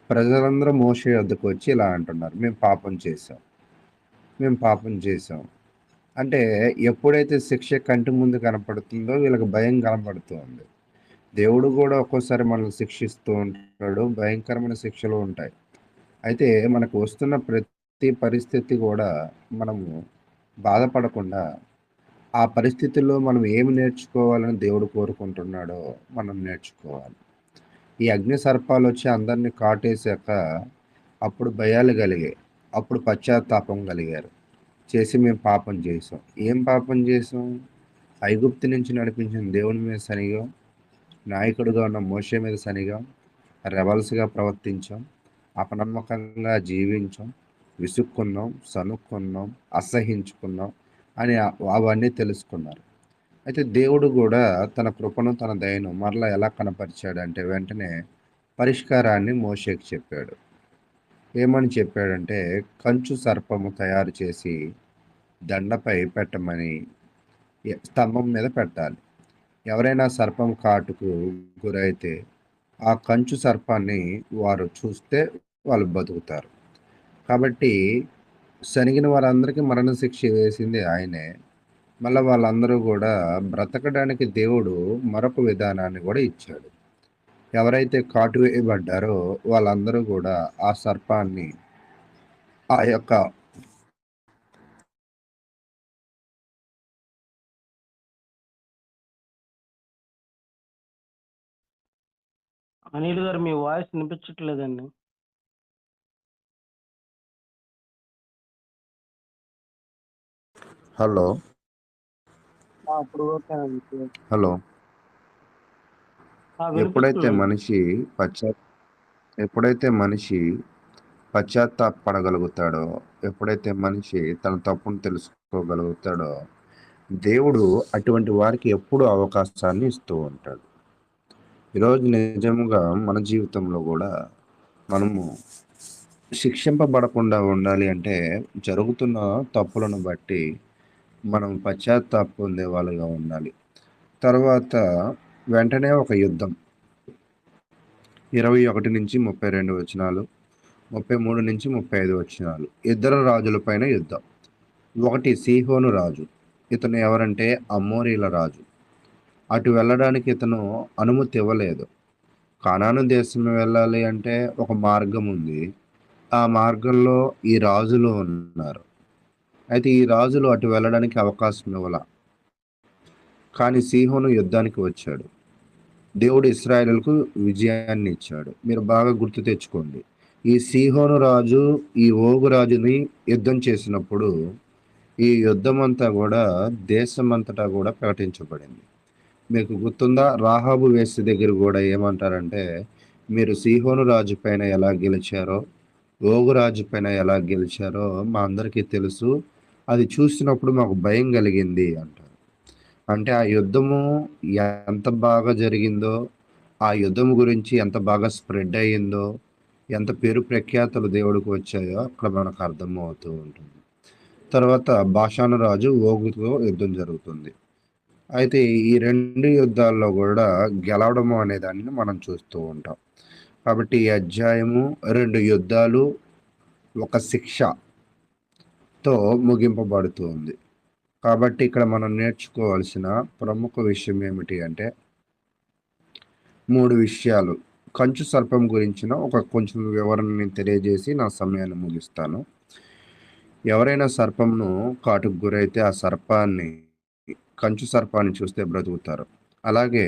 ప్రజలందరూ మోషే వద్దకు వచ్చి ఇలా అంటున్నారు, మేము పాపం చేసాం అంటే ఎప్పుడైతే శిక్ష కంటి ముందు కనపడుతుందో వీళ్ళకి భయం కనపడుతుంది. దేవుడు కూడా ఒక్కోసారి మనల్ని శిక్షిస్తూ ఉంటాడు. భయంకరమైన శిక్షలు ఉంటాయి. అయితే మనకు వస్తున్న ప్రతి పరిస్థితి కూడా మనము బాధపడకుండా ఆ పరిస్థితుల్లో మనం ఏమి నేర్చుకోవాలని దేవుడు కోరుకుంటున్నాడో మనం నేర్చుకోవాలి. ఈ అగ్ని సర్పాలు వచ్చి అందరినీ కాటేశాక అప్పుడు భయాలు కలిగాయి. అప్పుడు పశ్చాత్తాపం కలిగారు. మేము పాపం చేసాం. ఏం పాపం చేసాం? ఐగుప్తు నుంచి నడిపించిన దేవుని మీద సనిగాం, నాయకుడిగా ఉన్న మోషే మీద సనిగాం, రెబల్స్గా ప్రవర్తించాం, అపనమ్మకంగా జీవించాం, విసుక్కున్నాం, సనుక్కున్నాం, అసహించుకున్నాం అని అవన్నీ తెలుసుకున్నారు. అయితే దేవుడు కూడా తన కృపను, తన దయను మరలా ఎలా కనపరిచాడంటే, వెంటనే పరిష్కారాన్ని మోషేకి చెప్పాడు. ఏమని చెప్పాడంటే, కంచు సర్పము తయారు చేసి దండపై పెట్టమని, స్తంభం మీద పెట్టాలి. ఎవరైనా సర్పం కాటుకు గురైతే ఆ కంచు సర్పాన్ని వారు చూస్తే వాళ్ళు బతుకుతారు. కాబట్టి సనిగిన వారందరికీ మరణశిక్ష వేసింది ఆయనే. మళ్ళీ వాళ్ళందరూ కూడా బ్రతకడానికి దేవుడు మరొక విధానాన్ని కూడా ఇచ్చాడు. ఎవరైతే కాటు వేయబడ్డారో వాళ్ళందరూ కూడా ఆ సర్పాన్ని, ఆ యొక్క అనిల్ గారు, మీ వాయిస్ వినిపించట్లేదండి. హలో ఇప్పుడు ఓకేనండి. హలో ఎప్పుడైతే మనిషి పశ్చాత్తాపడగలుగుతాడో, ఎప్పుడైతే మనిషి తన తప్పును తెలుసుకోగలుగుతాడో, దేవుడు అటువంటి వారికి ఎప్పుడూ అవకాశాన్ని ఇస్తూ ఉంటాడు. ఈరోజు నిజంగా మన జీవితంలో కూడా మనము శిక్షింపబడకుండా ఉండాలి అంటే, జరుగుతున్న తప్పులను బట్టి మనం పశ్చాత్తాపం పొందే వాళ్ళుగా ఉండాలి. తర్వాత వెంటనే ఒక యుద్ధం, 21 నుంచి 32 వచనాలు, 33 నుంచి 35 వచనాలు. ఇద్దరు రాజుల పైన యుద్ధం. ఒకటి సీహోను రాజు. ఇతను ఎవరంటే అమోరీల రాజు. అటు వెళ్ళడానికి ఇతను అనుమతి ఇవ్వలేదు. కానాను దేశం వెళ్ళాలి అంటే ఒక మార్గం ఉంది. ఆ మార్గంలో ఈ రాజులు ఉన్నారు. అయితే ఈ రాజులు అటు వెళ్ళడానికి అవకాశం ఇవ్వాల. కానీ సీహోను యుద్ధానికి వచ్చాడు. దేవుడు ఇశ్రాయేలుకు విజయాన్ని ఇచ్చాడు. మీరు బాగా గుర్తు తెచ్చుకోండి. ఈ సీహోను రాజు ఈ ఓగు రాజుని యుద్ధం చేసినప్పుడు ఈ యుద్ధం అంతా కూడా దేశమంతటా కూడా ప్రకటించబడింది. మీకు గుర్తుందా? రాహాబు వేసి దగ్గర కూడా ఏమంటారంటే, మీరు సీహోను రాజు పైన ఎలా గెలిచారో, ఓగు రాజు పైన ఎలా గెలిచారో మా అందరికీ తెలుసు. అది చూసినప్పుడు మాకు భయం కలిగింది అంటారు. అంటే ఆ యుద్ధము ఎంత బాగా జరిగిందో, ఆ యుద్ధం గురించి ఎంత బాగా స్ప్రెడ్ అయ్యిందో, ఎంత పేరు ప్రఖ్యాతులు దేవుడికి వచ్చాయో అక్కడ మనకు అర్థమవుతూ ఉంటుంది. తర్వాత బాషాను రాజు ఓగుతో యుద్ధం జరుగుతుంది. అయితే ఈ 2 యుద్ధాల్లో కూడా గెలవడము అనే దానిని మనం చూస్తూ ఉంటాం. కాబట్టి ఈ అధ్యాయము 2 యుద్ధాలు, ఒక శిక్షతో ముగింపబడుతూ ఉంది. కాబట్టి ఇక్కడ మనం నేర్చుకోవాల్సిన ప్రముఖ విషయం ఏమిటి అంటే 3 విషయాలు. కంచు సర్పం గురించిన కొంచెం వివరణని తెలియజేసి నా సమయాన్ని ముగిస్తాను. ఎవరైనా సర్పంను కాటుకు గురైతే ఆ కంచు సర్పాన్ని చూస్తే బ్రతుకుతారు. అలాగే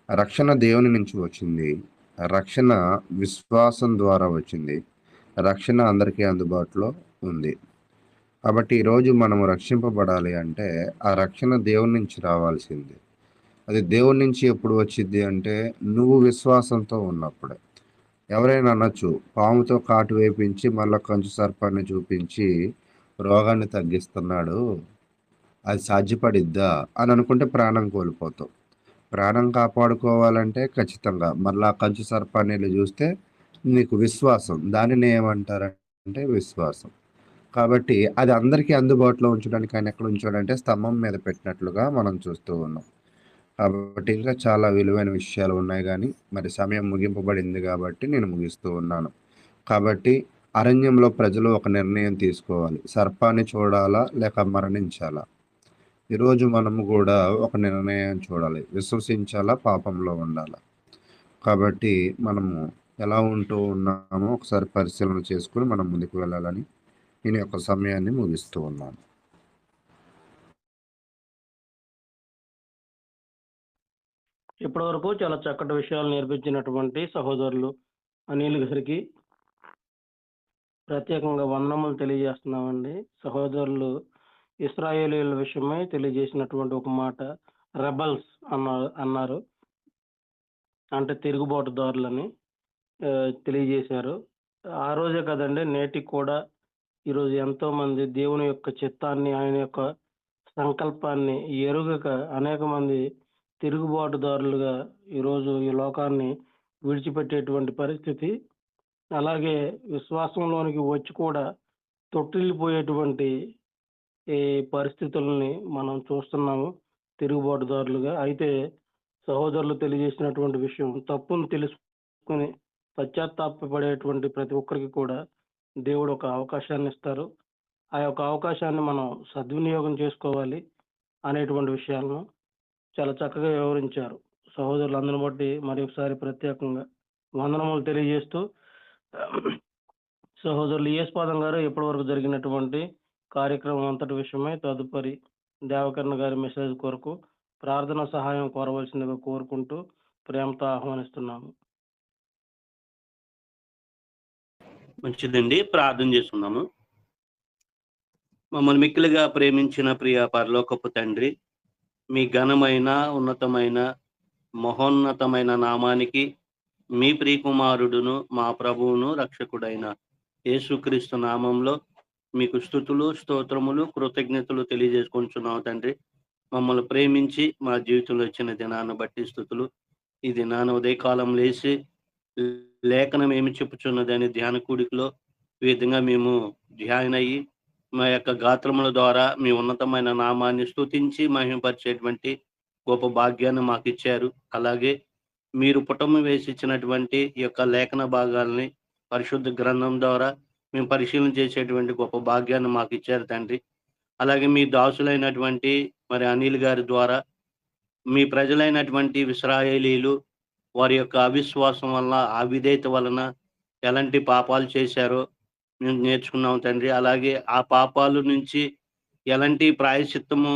రక్షణ దేవుని నుంచి వచ్చింది. రక్షణ విశ్వాసం ద్వారా వచ్చింది. రక్షణ అందరికీ అందుబాటులో ఉంది. కాబట్టి ఈరోజు మనం రక్షింపబడాలి అంటే ఆ రక్షణ దేవుని నుంచి రావాల్సింది. అది దేవుని నుంచి ఎప్పుడు వచ్చింది అంటే నువ్వు విశ్వాసంతో ఉన్నప్పుడే. ఎవరైనా అనొచ్చు, పాముతో కాటు వేపించి మళ్ళీ కంచు సర్పాన్ని చూపించి రోగాన్ని తగ్గిస్తున్నాడు, అది సాధ్యపడిద్దా అని అనుకుంటే ప్రాణం కోల్పోతావు. ప్రాణం కాపాడుకోవాలంటే ఖచ్చితంగా మళ్ళీ కంచు సర్పాన్ని వెళ్ళి చూస్తే నీకు విశ్వాసం, దానిని ఏమంటారంటే విశ్వాసం. కాబట్టి అది అందరికీ అందుబాటులో ఉంచడానికి ఆయన ఎక్కడ ఉంచాడంటే స్తంభం మీద పెట్టినట్లుగా మనం చూస్తూ ఉన్నాం. కాబట్టి ఇంకా చాలా విలువైన విషయాలు ఉన్నాయి, కానీ మరి సమయం ముగింపబడింది కాబట్టి నేను ముగిస్తూ ఉన్నాను. కాబట్టి అరణ్యంలో ప్రజలు ఒక నిర్ణయం తీసుకోవాలి, సర్పాన్ని చూడాలా లేక మరణించాలా. ఈరోజు మనము కూడా ఒక నిర్ణయం చూడాలి, విశ్వసించాలా పాపంలో ఉండాలా. కాబట్టి మనము ఎలా ఉంటూ ఉన్నామో ఒకసారి పరిశీలన చేసుకుని మనం ముందుకు వెళ్ళాలని నేను యొక్క సమయాన్ని ముగిస్తూ ఉన్నాను. ఇప్పటి వరకు చాలా చక్కటి విషయాలు నేర్పించినటువంటి సహోదరులు అనిల్ గారికి ప్రత్యేకంగా వందనములు తెలియజేస్తున్నామండి. సహోదరులు ఇశ్రాయేలీయుల విషయమై తెలియజేసినటువంటి ఒక మాట, రెబల్స్ అన్నారు, అంటే తిరుగుబాటుదారులని తెలియజేశారు. ఆ రోజే కదండి, నేటికి కూడా ఈరోజు ఎంతో మంది దేవుని యొక్క చిత్తాన్ని, ఆయన యొక్క సంకల్పాన్ని ఎరుగక అనేక మంది తిరుగుబాటుదారులుగా ఈరోజు ఈ లోకాన్ని విడిచిపెట్టేటువంటి పరిస్థితి. అలాగే విశ్వాసంలోనికి వచ్చి కూడా తొట్టిల్లిపోయేటువంటి ఈ పరిస్థితులని మనం చూస్తున్నాము తిరుగుబాటుదారులుగా. అయితే సహోదరులు తెలియజేసినటువంటి విషయం, తప్పును తెలుసుకుని పశ్చాత్తాపపడేటువంటి ప్రతి ఒక్కరికి కూడా దేవుడు ఒక అవకాశాన్ని ఇస్తారు. ఆ యొక్క అవకాశాన్ని మనం సద్వినియోగం చేసుకోవాలి అనేటువంటి విషయాలను చాలా చక్కగా వివరించారు. సహోదరులందరిని బట్టి మరి ఒకసారి ప్రత్యేకంగా వందనములు తెలియజేస్తూ, సహోదరులు యేసుపాదం గారు ఇప్పటి వరకు జరిగినటువంటి కార్యక్రమం అంతటి విషయమై తదుపరి దేవకర్ణ గారి మెసేజ్ కొరకు ప్రార్థన సహాయం కోరవలసిందిగా కోరుకుంటూ ప్రేమతో ఆహ్వానిస్తున్నాము. మంచిదండి, ప్రార్థన చేసుకున్నాము. మమ్మల్ని మిక్కిలిగా ప్రేమించిన ప్రియ పరలోకపు తండ్రి, మీ ఘనమైన ఉన్నతమైన మహోన్నతమైన నామానికి మీ ప్రియకుమారుడును మా ప్రభువును రక్షకుడైన యేసుక్రీస్తు నామంలో మీకు స్తుతులు, స్తోత్రములు, కృతజ్ఞతలు తెలియజేసుకుంటున్నాం తండ్రి. మమ్మల్ని ప్రేమించి మా జీవితంలో వచ్చిన దినాన్ని బట్టి స్తుతులు. ఈ దినాన్ని ఉదయకాలం లేచి లేఖనం ఏమి చెప్పుచున్నదని ధ్యాన కూడికలో ఈ విధంగా మేము ధ్యానం అయ్యి మా యొక్క గాత్రముల ద్వారా మీ ఉన్నతమైన నామాన్ని స్తుతించి మహిమపరిచేటువంటి గొప్ప భాగ్యాన్ని మాకు ఇచ్చారు. అలాగే మీరు పుటము వేసి ఇచ్చినటువంటి ఈ యొక్క లేఖన భాగాల్ని పరిశుద్ధ గ్రంథం ద్వారా మేము పరిశీలన చేసేటువంటి గొప్ప భాగ్యాన్ని మాకు ఇచ్చారు తండ్రి. అలాగే మీ దాసులైనటువంటి మరి అనిల్ గారి ద్వారా మీ ప్రజలైనటువంటి ఇశ్రాయేలీయులు వారి యొక్క అవిశ్వాసం వలన, అవిధేయత వలన ఎలాంటి పాపాలు చేశారో మేము నేర్చుకున్నాం తండ్రి. అలాగే ఆ పాపాల నుంచి ఎలాంటి ప్రాయశ్చిత్తము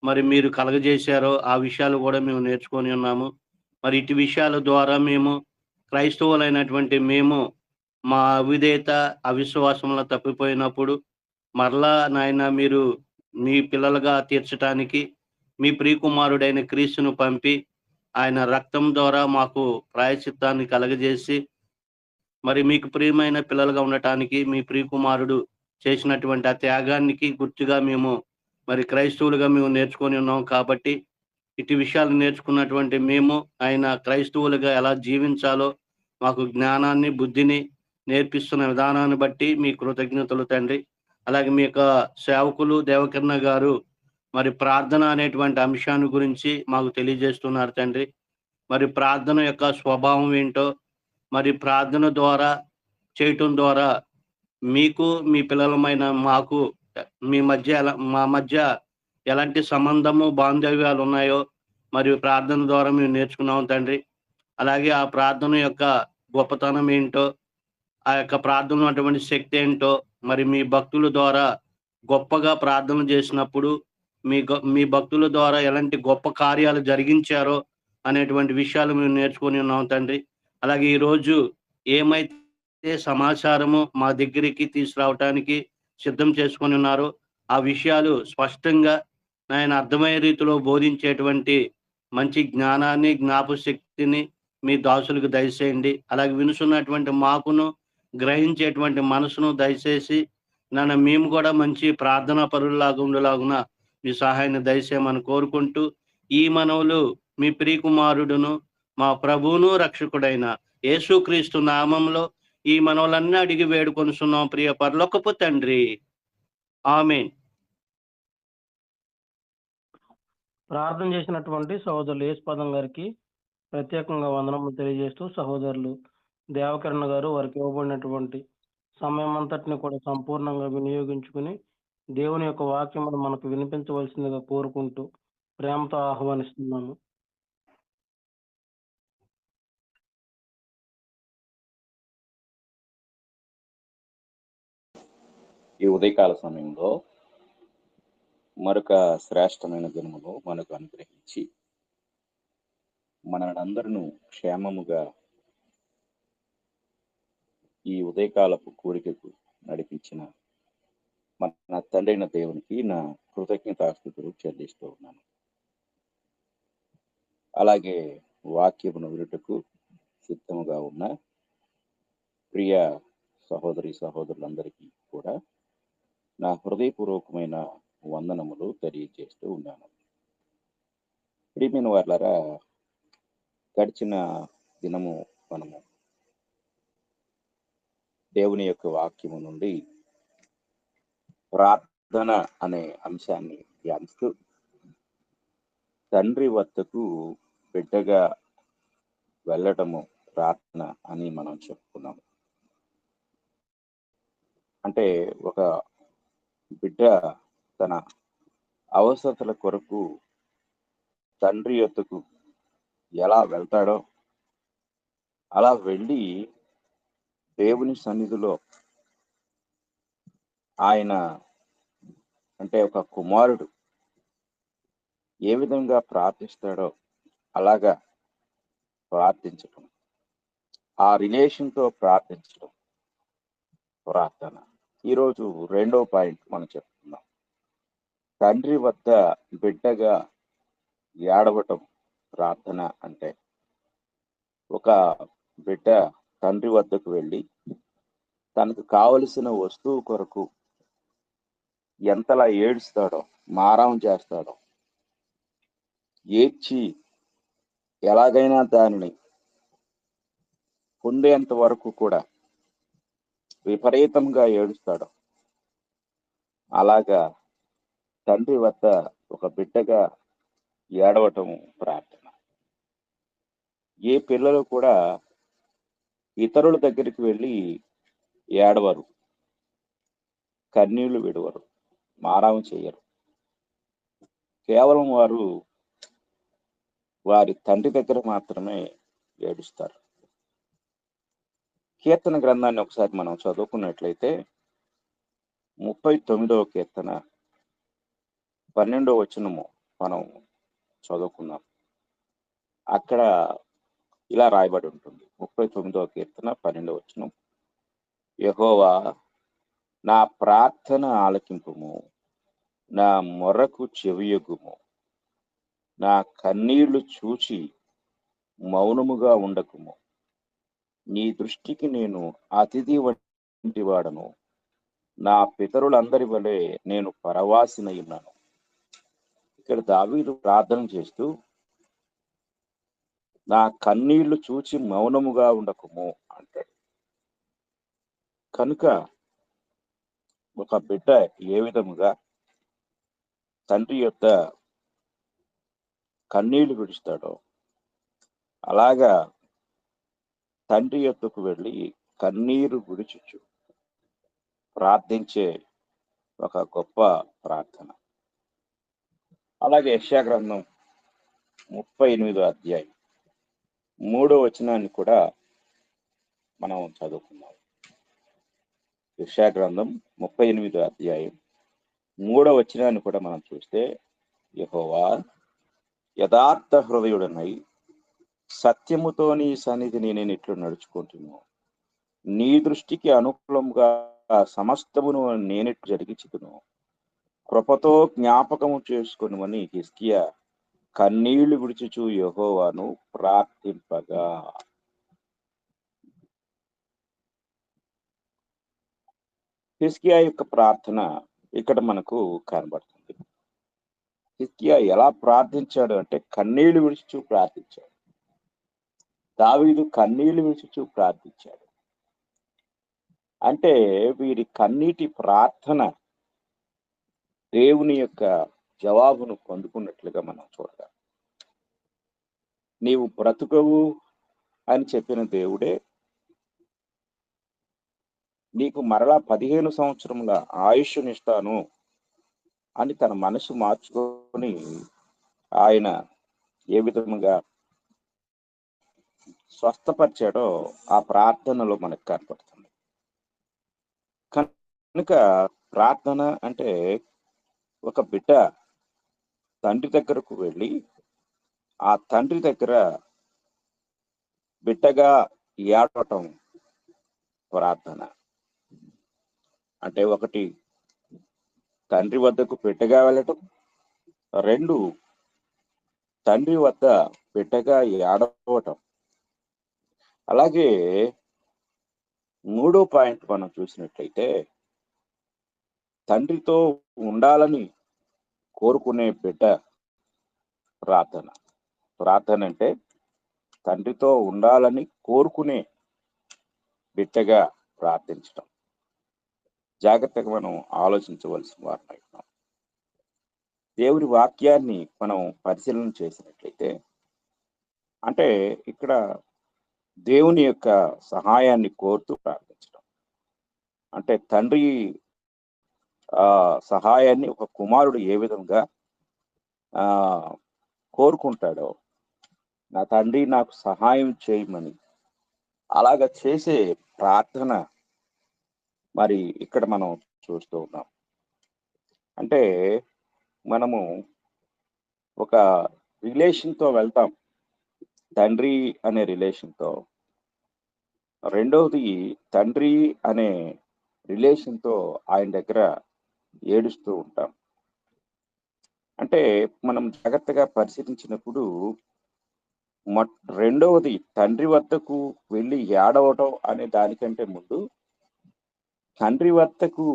మరి మీరు కలగజేశారో ఆ విషయాలు కూడా మేము నేర్చుకొని ఉన్నాము. మరి ఇటు విషయాల ద్వారా మేము క్రైస్తవులైనటువంటి మేము మా అవిధేయత, అవిశ్వాసంలో తప్పిపోయినప్పుడు మరలా నాయన మీరు మీ పిల్లలుగా తీర్చడానికి మీ ప్రియకుమారుడైన క్రీస్తును పంపి ఆయన రక్తం ద్వారా మాకు ప్రాయశ్చిత్తాన్ని కలగజేసి మరి మీకు ప్రియమైన పిల్లలుగా ఉండటానికి మీ ప్రియకుమారుడు చేసినటువంటి ఆ త్యాగానికి గుర్తుగా మేము మరి క్రైస్తవులుగా మేము నేర్చుకొని ఉన్నాం. కాబట్టి ఇటు విషయాలు నేర్చుకున్నటువంటి మేము ఆయన క్రైస్తవులుగా ఎలా జీవించాలో మాకు జ్ఞానాన్ని, బుద్ధిని నేర్పిస్తున్న విధానాన్ని బట్టి మీ కృతజ్ఞతలు తండ్రి. అలాగే మీ యొక్క సేవకులు దేవకర్ణ గారు మరి ప్రార్థన అనేటువంటి అంశాన్ని గురించి మాకు తెలియజేస్తున్నారు తండ్రి. మరి ప్రార్థన యొక్క స్వభావం ఏంటో, మరి ప్రార్థన ద్వారా చేయటం ద్వారా మీకు మీ పిల్లలమైన మాకు మా మధ్య ఎలాంటి సంబంధము బాంధవ్యాలు ఉన్నాయో మరియు ప్రార్థన ద్వారా మేము నేర్చుకున్నాం తండ్రి. అలాగే ఆ ప్రార్థన యొక్క గొప్పతనం ఏంటో, ఆ యొక్క ప్రార్థన అటువంటి శక్తి ఏంటో, మరి మీ భక్తుల ద్వారా గొప్పగా ప్రార్థన చేసినప్పుడు మీ భక్తుల ద్వారా ఎలాంటి గొప్ప కార్యాలు జరిగించారో అనేటువంటి విషయాలు మేము నేర్చుకొని ఉన్నాం తండ్రి. అలాగే ఈరోజు ఏమైతే సమాచారము మా దగ్గరికి తీసుకురావటానికి సిద్ధం చేసుకొని ఉన్నారో ఆ విషయాలు స్పష్టంగా ఆయన అర్థమయ్యే రీతిలో బోధించేటువంటి మంచి జ్ఞానాన్ని, జ్ఞాపశక్తిని మీ దాసులకు దయచేయండి. అలాగే వినుసున్నటువంటి మాకును గ్రహించేటువంటి మనసును దయచేసి మేము కూడా మంచి ప్రార్థనా పరుల్లాగా ఉండేలాగున మీ సహాయాన్ని దయచేయమని కోరుకుంటూ, ఈ మనవులు మీ ప్రియకుమారుడును మా ప్రభువును రక్షకుడైన యేసుక్రీస్తు నామంలో ఈ మనవులన్నీ అడిగి వేడుకొనుచున్నాం ప్రియ పరలోకపు తండ్రి. ఆమేన్. ప్రార్థన చేసినటువంటి సహోదరులు యేసుపాదం గారికి ప్రత్యేకంగా వందనములు తెలియజేస్తూ, సహోదరులు దేవకరణ గారు వారికి ఇవ్వబడినటువంటి సమయం అంతటిని కూడా సంపూర్ణంగా వినియోగించుకుని దేవుని యొక్క వాక్యమును మనకు వినిపించవలసిందిగా కోరుకుంటూ ప్రేమతో ఆహ్వానిస్తున్నాము. ఈ ఉదయకాల సమయంలో మరొక శ్రేష్టమైన దినమును మనకు అనుగ్రహించి మనందరూ క్షేమముగా ఈ ఉదయకాలపు కోరికకు నడిపించిన మన తండ్రి అయిన దేవునికి నా కృతజ్ఞతాస్తుతులు చెల్లిస్తూ ఉన్నాను. అలాగే వాక్యమును వినుటకు సిద్ధముగా ఉన్న ప్రియ సహోదరి సహోదరులందరికీ కూడా నా హృదయపూర్వకమైన వందనములు తెలియజేస్తూ ఉన్నాను. ప్రియమైన వారులారా, గడిచిన దినము మనము దేవుని యొక్క వాక్యము నుండి ప్రార్థన అనే అంశాన్ని ధ్యానిస్తూ తండ్రి వద్దకు బిడ్డగా వెళ్ళటము ప్రార్థన అని మనం చెప్పుకున్నాము. అంటే ఒక బిడ్డ తన అవసరతల కొరకు తండ్రి యొద్దకు ఎలా వెళ్తాడో అలా వెళ్ళి దేవుని సన్నిధిలో ఆయన అంటే ఒక కుమారుడు ఏ విధంగా ప్రార్థిస్తాడో అలాగా ప్రార్థించటం, ఆ రిలేషన్తో ప్రార్థించడం ప్రార్థన. ఈరోజు రెండో పాయింట్ మనం చెప్తున్నాం. తండ్రి వద్ద బిడ్డగా ఏడవటం ప్రార్థన అంటే ఒక బిడ్డ తండ్రి వద్దకు వెళ్ళి తనకు కావలసిన వస్తువు కొరకు ఎంతలా ఏడుస్తాడో, మారం చేస్తాడో, ఏడ్చి ఎలాగైనా దానిని పొందేంత వరకు కూడా విపరీతంగా ఏడుస్తాడు. అలాగా తండ్రి వద్ద ఒక బిడ్డగా ఏడవటం ప్రార్థన. ఏ పిల్లలు కూడా ఇతరుల దగ్గరికి వెళ్ళి ఏడవరు, కన్నీళ్లు విడవరు, మారం చేయరు. కేవలం వారు వారి తండ్రి దగ్గర మాత్రమే ఏడుస్తారు. కీర్తన గ్రంథాన్ని ఒకసారి మనం చదువుకున్నట్లయితే 39వ కీర్తన 12వ వచనము మనం చదువుకున్నాం. అక్కడ ఇలా రాయబడి ఉంటుంది. 39వ కీర్తన 12వ వచనం, యెహోవా నా ప్రార్థన ఆలకింపుము, నా మొర్రకు చెవియొగ్గుము, నా కన్నీళ్లు చూచి మౌనముగా ఉండకుము. నీ దృష్టికి నేను అతిథి వంటి వాడను, నా పితరులందరి వలె నేను పరవాసినై ఉన్నాను. ఇక్కడ దావీదు ప్రార్థన చేస్తూ నా కన్నీళ్లు చూచి మౌనముగా ఉండకుము అంటాడు. కనుక ఒక బిడ్డ ఏ విధముగా తండ్రి యొక్క కన్నీళ్లు విడుస్తాడో అలాగా తండ్రి యొద్దకు వెళ్ళి కన్నీరు విడుచుచు ప్రార్థించే ఒక గొప్ప ప్రార్థన. అలాగే యెషయా గ్రంథం 38వ అధ్యాయం 3వ వచనాన్ని కూడా మనం చదువుకుందాం. యెషయా గ్రంథం 38వ అధ్యాయం 3వ వచనాన్ని కూడా మనం చూస్తే, యెహోవా యథార్థ హృదయుడనై సత్యముతో నీ సన్నిధిని నేను ఇట్లు నడుచుకుంటున్నాను, నీ దృష్టికి అనుకూలంగా సమస్తమును నేనెట్లు జరిగించుదును, కృపతో జ్ఞాపకము చేసుకొనుమని హిజ్కియా కన్నీళ్లు విడుచుచు యెహోవాను ప్రార్థింపగా. హిజ్కియా యొక్క ప్రార్థన ఇక్కడ మనకు కనబడుతుంది. హిజ్కియా ఎలా ప్రార్థించాడు అంటే కన్నీళ్లు విడుచుచు ప్రార్థించాడు. దావీదు కన్నీళ్లు విడుచుచు ప్రార్థించాడు. అంటే వీరి కన్నీటి ప్రార్థన దేవుని యొక్క జవాబును పొందుకున్నట్లుగా మనం చూడగలం. నీవు బ్రతుకవు అని చెప్పిన దేవుడే నీకు మరలా 15 సంవత్సరముల ఆయుష్నిస్తాను అని తన మనసు మార్చుకొని ఆయన ఏ విధముగా స్వస్థపరిచాడో ఆ ప్రార్థనలో మనకు కనపడుతుంది. కనుక ప్రార్థన అంటే ఒక బిడ్డ తండ్రి దగ్గరకు వెళ్ళి ఆ తండ్రి దగ్గర బిడ్డగా ఏడవటం ప్రార్థన. అంటే ఒకటి తండ్రి వద్దకు బిడ్డగా వెళ్ళటం, 2 తండ్రి వద్ద బిడ్డగా ఏడవటం. అలాగే 3వ పాయింట్ మనం చూసినట్లయితే తండ్రితో ఉండాలని కోరుకునే బిడ్డ ప్రార్థన. ప్రార్థన అంటే తండ్రితో ఉండాలని కోరుకునే బిడ్డగా ప్రార్థించటం. జాగ్రత్తగా మనం ఆలోచించవలసిన వారిని ఉన్నాం. దేవుని వాక్యాన్ని మనం పరిశీలన చేసినట్లయితే అంటే ఇక్కడ దేవుని యొక్క సహాయాన్ని కోరుతూ ప్రార్థించడం అంటే తండ్రి సహాయాన్ని ఒక కుమారుడు ఏ విధంగా కోరుకుంటాడో, నా తండ్రి నాకు సహాయం చేయమని అలాగ చేసే ప్రార్థన మరి ఇక్కడ మనం చూస్తూ ఉన్నాం. అంటే మనము ఒక రిలేషన్తో వెళ్తాం, తండ్రి అనే రిలేషన్తో. రెండవది తండ్రి అనే రిలేషన్తో ఆయన దగ్గర ఏడుస్తూ ఉంటాం. అంటే మనం జాగ్రత్తగా పరిశీలించినప్పుడు రెండవది తండ్రి వద్దకు వెళ్ళి ఏడవటం అనే దానికంటే ముందు తండ్రి వద్దకు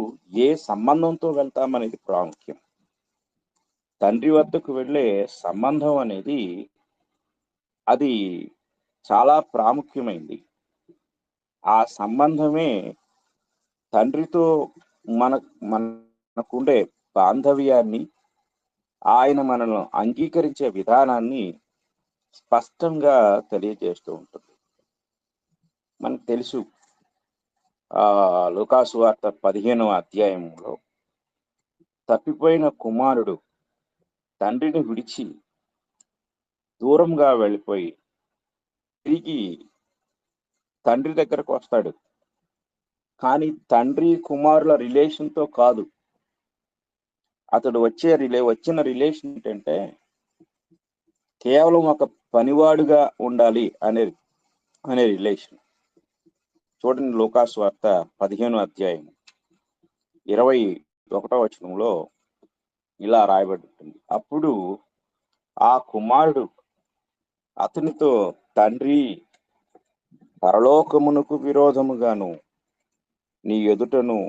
ఏ సంబంధంతో వెళ్తామనేది ప్రాముఖ్యం. తండ్రి వద్దకు వెళ్ళే సంబంధం అనేది అది చాలా ప్రాముఖ్యమైంది. ఆ సంబంధమే తండ్రితో మనకుండే బాంధవ్యాన్ని, ఆయన మనను అంగీకరించే విధానాన్ని స్పష్టంగా తెలియజేస్తూ ఉంటుంది. మనకు తెలుసు లూకాసు వార్త 15వ అధ్యాయంలో తప్పిపోయిన కుమారుడు తండ్రిని విడిచి దూరంగా వెళ్ళిపోయి తిరిగి తండ్రి దగ్గరకు వస్తాడు. కానీ తండ్రి కుమారుల రిలేషన్తో కాదు. అతడు వచ్చిన రిలేషన్ ఏంటంటే కేవలం ఒక పనివాడుగా ఉండాలి అనే రిలేషన్. చూడండి, లూకాసు వార్త 15వ అధ్యాయం 21వ వచనంలో ఇలా రాయబడి ఉంటుంది. అప్పుడు ఆ కుమారుడు అతనితో, తండ్రి, పరలోకమునకు విరోధముగాను నీ ఎదుటను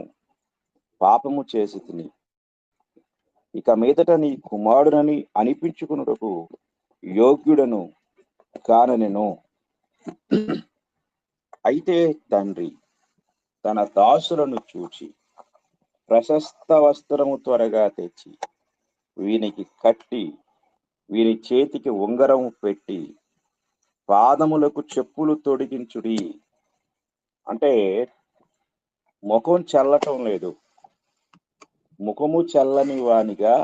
పాపము చేసి తిని ఇక మీదట నీ కుమారుడని అనిపించుకున్నటకు యోగ్యుడను కాననెను. అయితే తండ్రి తన దాసులను చూచి ప్రశస్త వస్త్రము త్వరగా తెచ్చి వీనికి కట్టి వీరి చేతికి ఉంగరం పెట్టి పాదములకు చెప్పులు తొడిగించుడి. అంటే ముఖం చల్లటం లేదు. ముఖము చల్లని వానిగా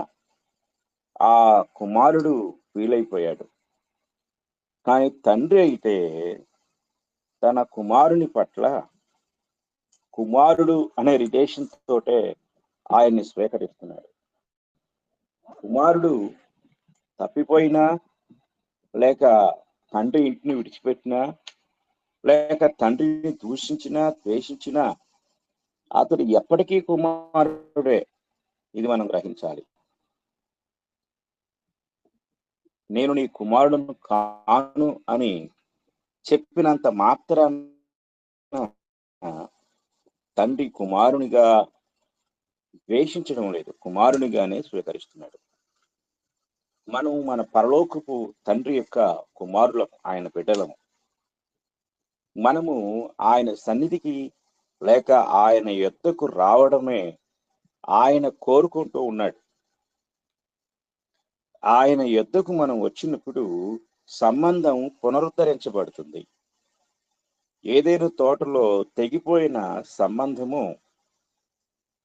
ఆ కుమారుడు ఫీలైపోయాడు. కానీ తండ్రి అయితే తన కుమారుని పట్ల కుమారుడు అనే రిలేషన్ తోటే ఆయన్ని స్వీకరిస్తున్నాడు. కుమారుడు తప్పిపోయినా, లేక తండ్రి ఇంటిని విడిచిపెట్టినా, లేక తండ్రిని దూషించినా ద్వేషించినా అతడు ఎప్పటికీ కుమారుడే. ఇది మనం గ్రహించాలి. నేను నీ కుమారుడును కాను అని చెప్పినంత మాత్రాన తండ్రి కుమారునిగా ద్వేషించడం లేదు, కుమారునిగానే స్వీకరిస్తున్నాడు. మనం మన పరలోకపు తండ్రి యొక్క కుమారులం, ఆయన బిడ్డలము. మనము ఆయన సన్నిధికి లేక ఆయన యొద్దకు రావడమే ఆయన కోరుకుంటూ ఉన్నాడు. ఆయన యొద్దకు మనం వచ్చినప్పుడు సంబంధం పునరుద్ధరించబడుతుంది. ఏదేను తోటలో తెగిపోయిన సంబంధము,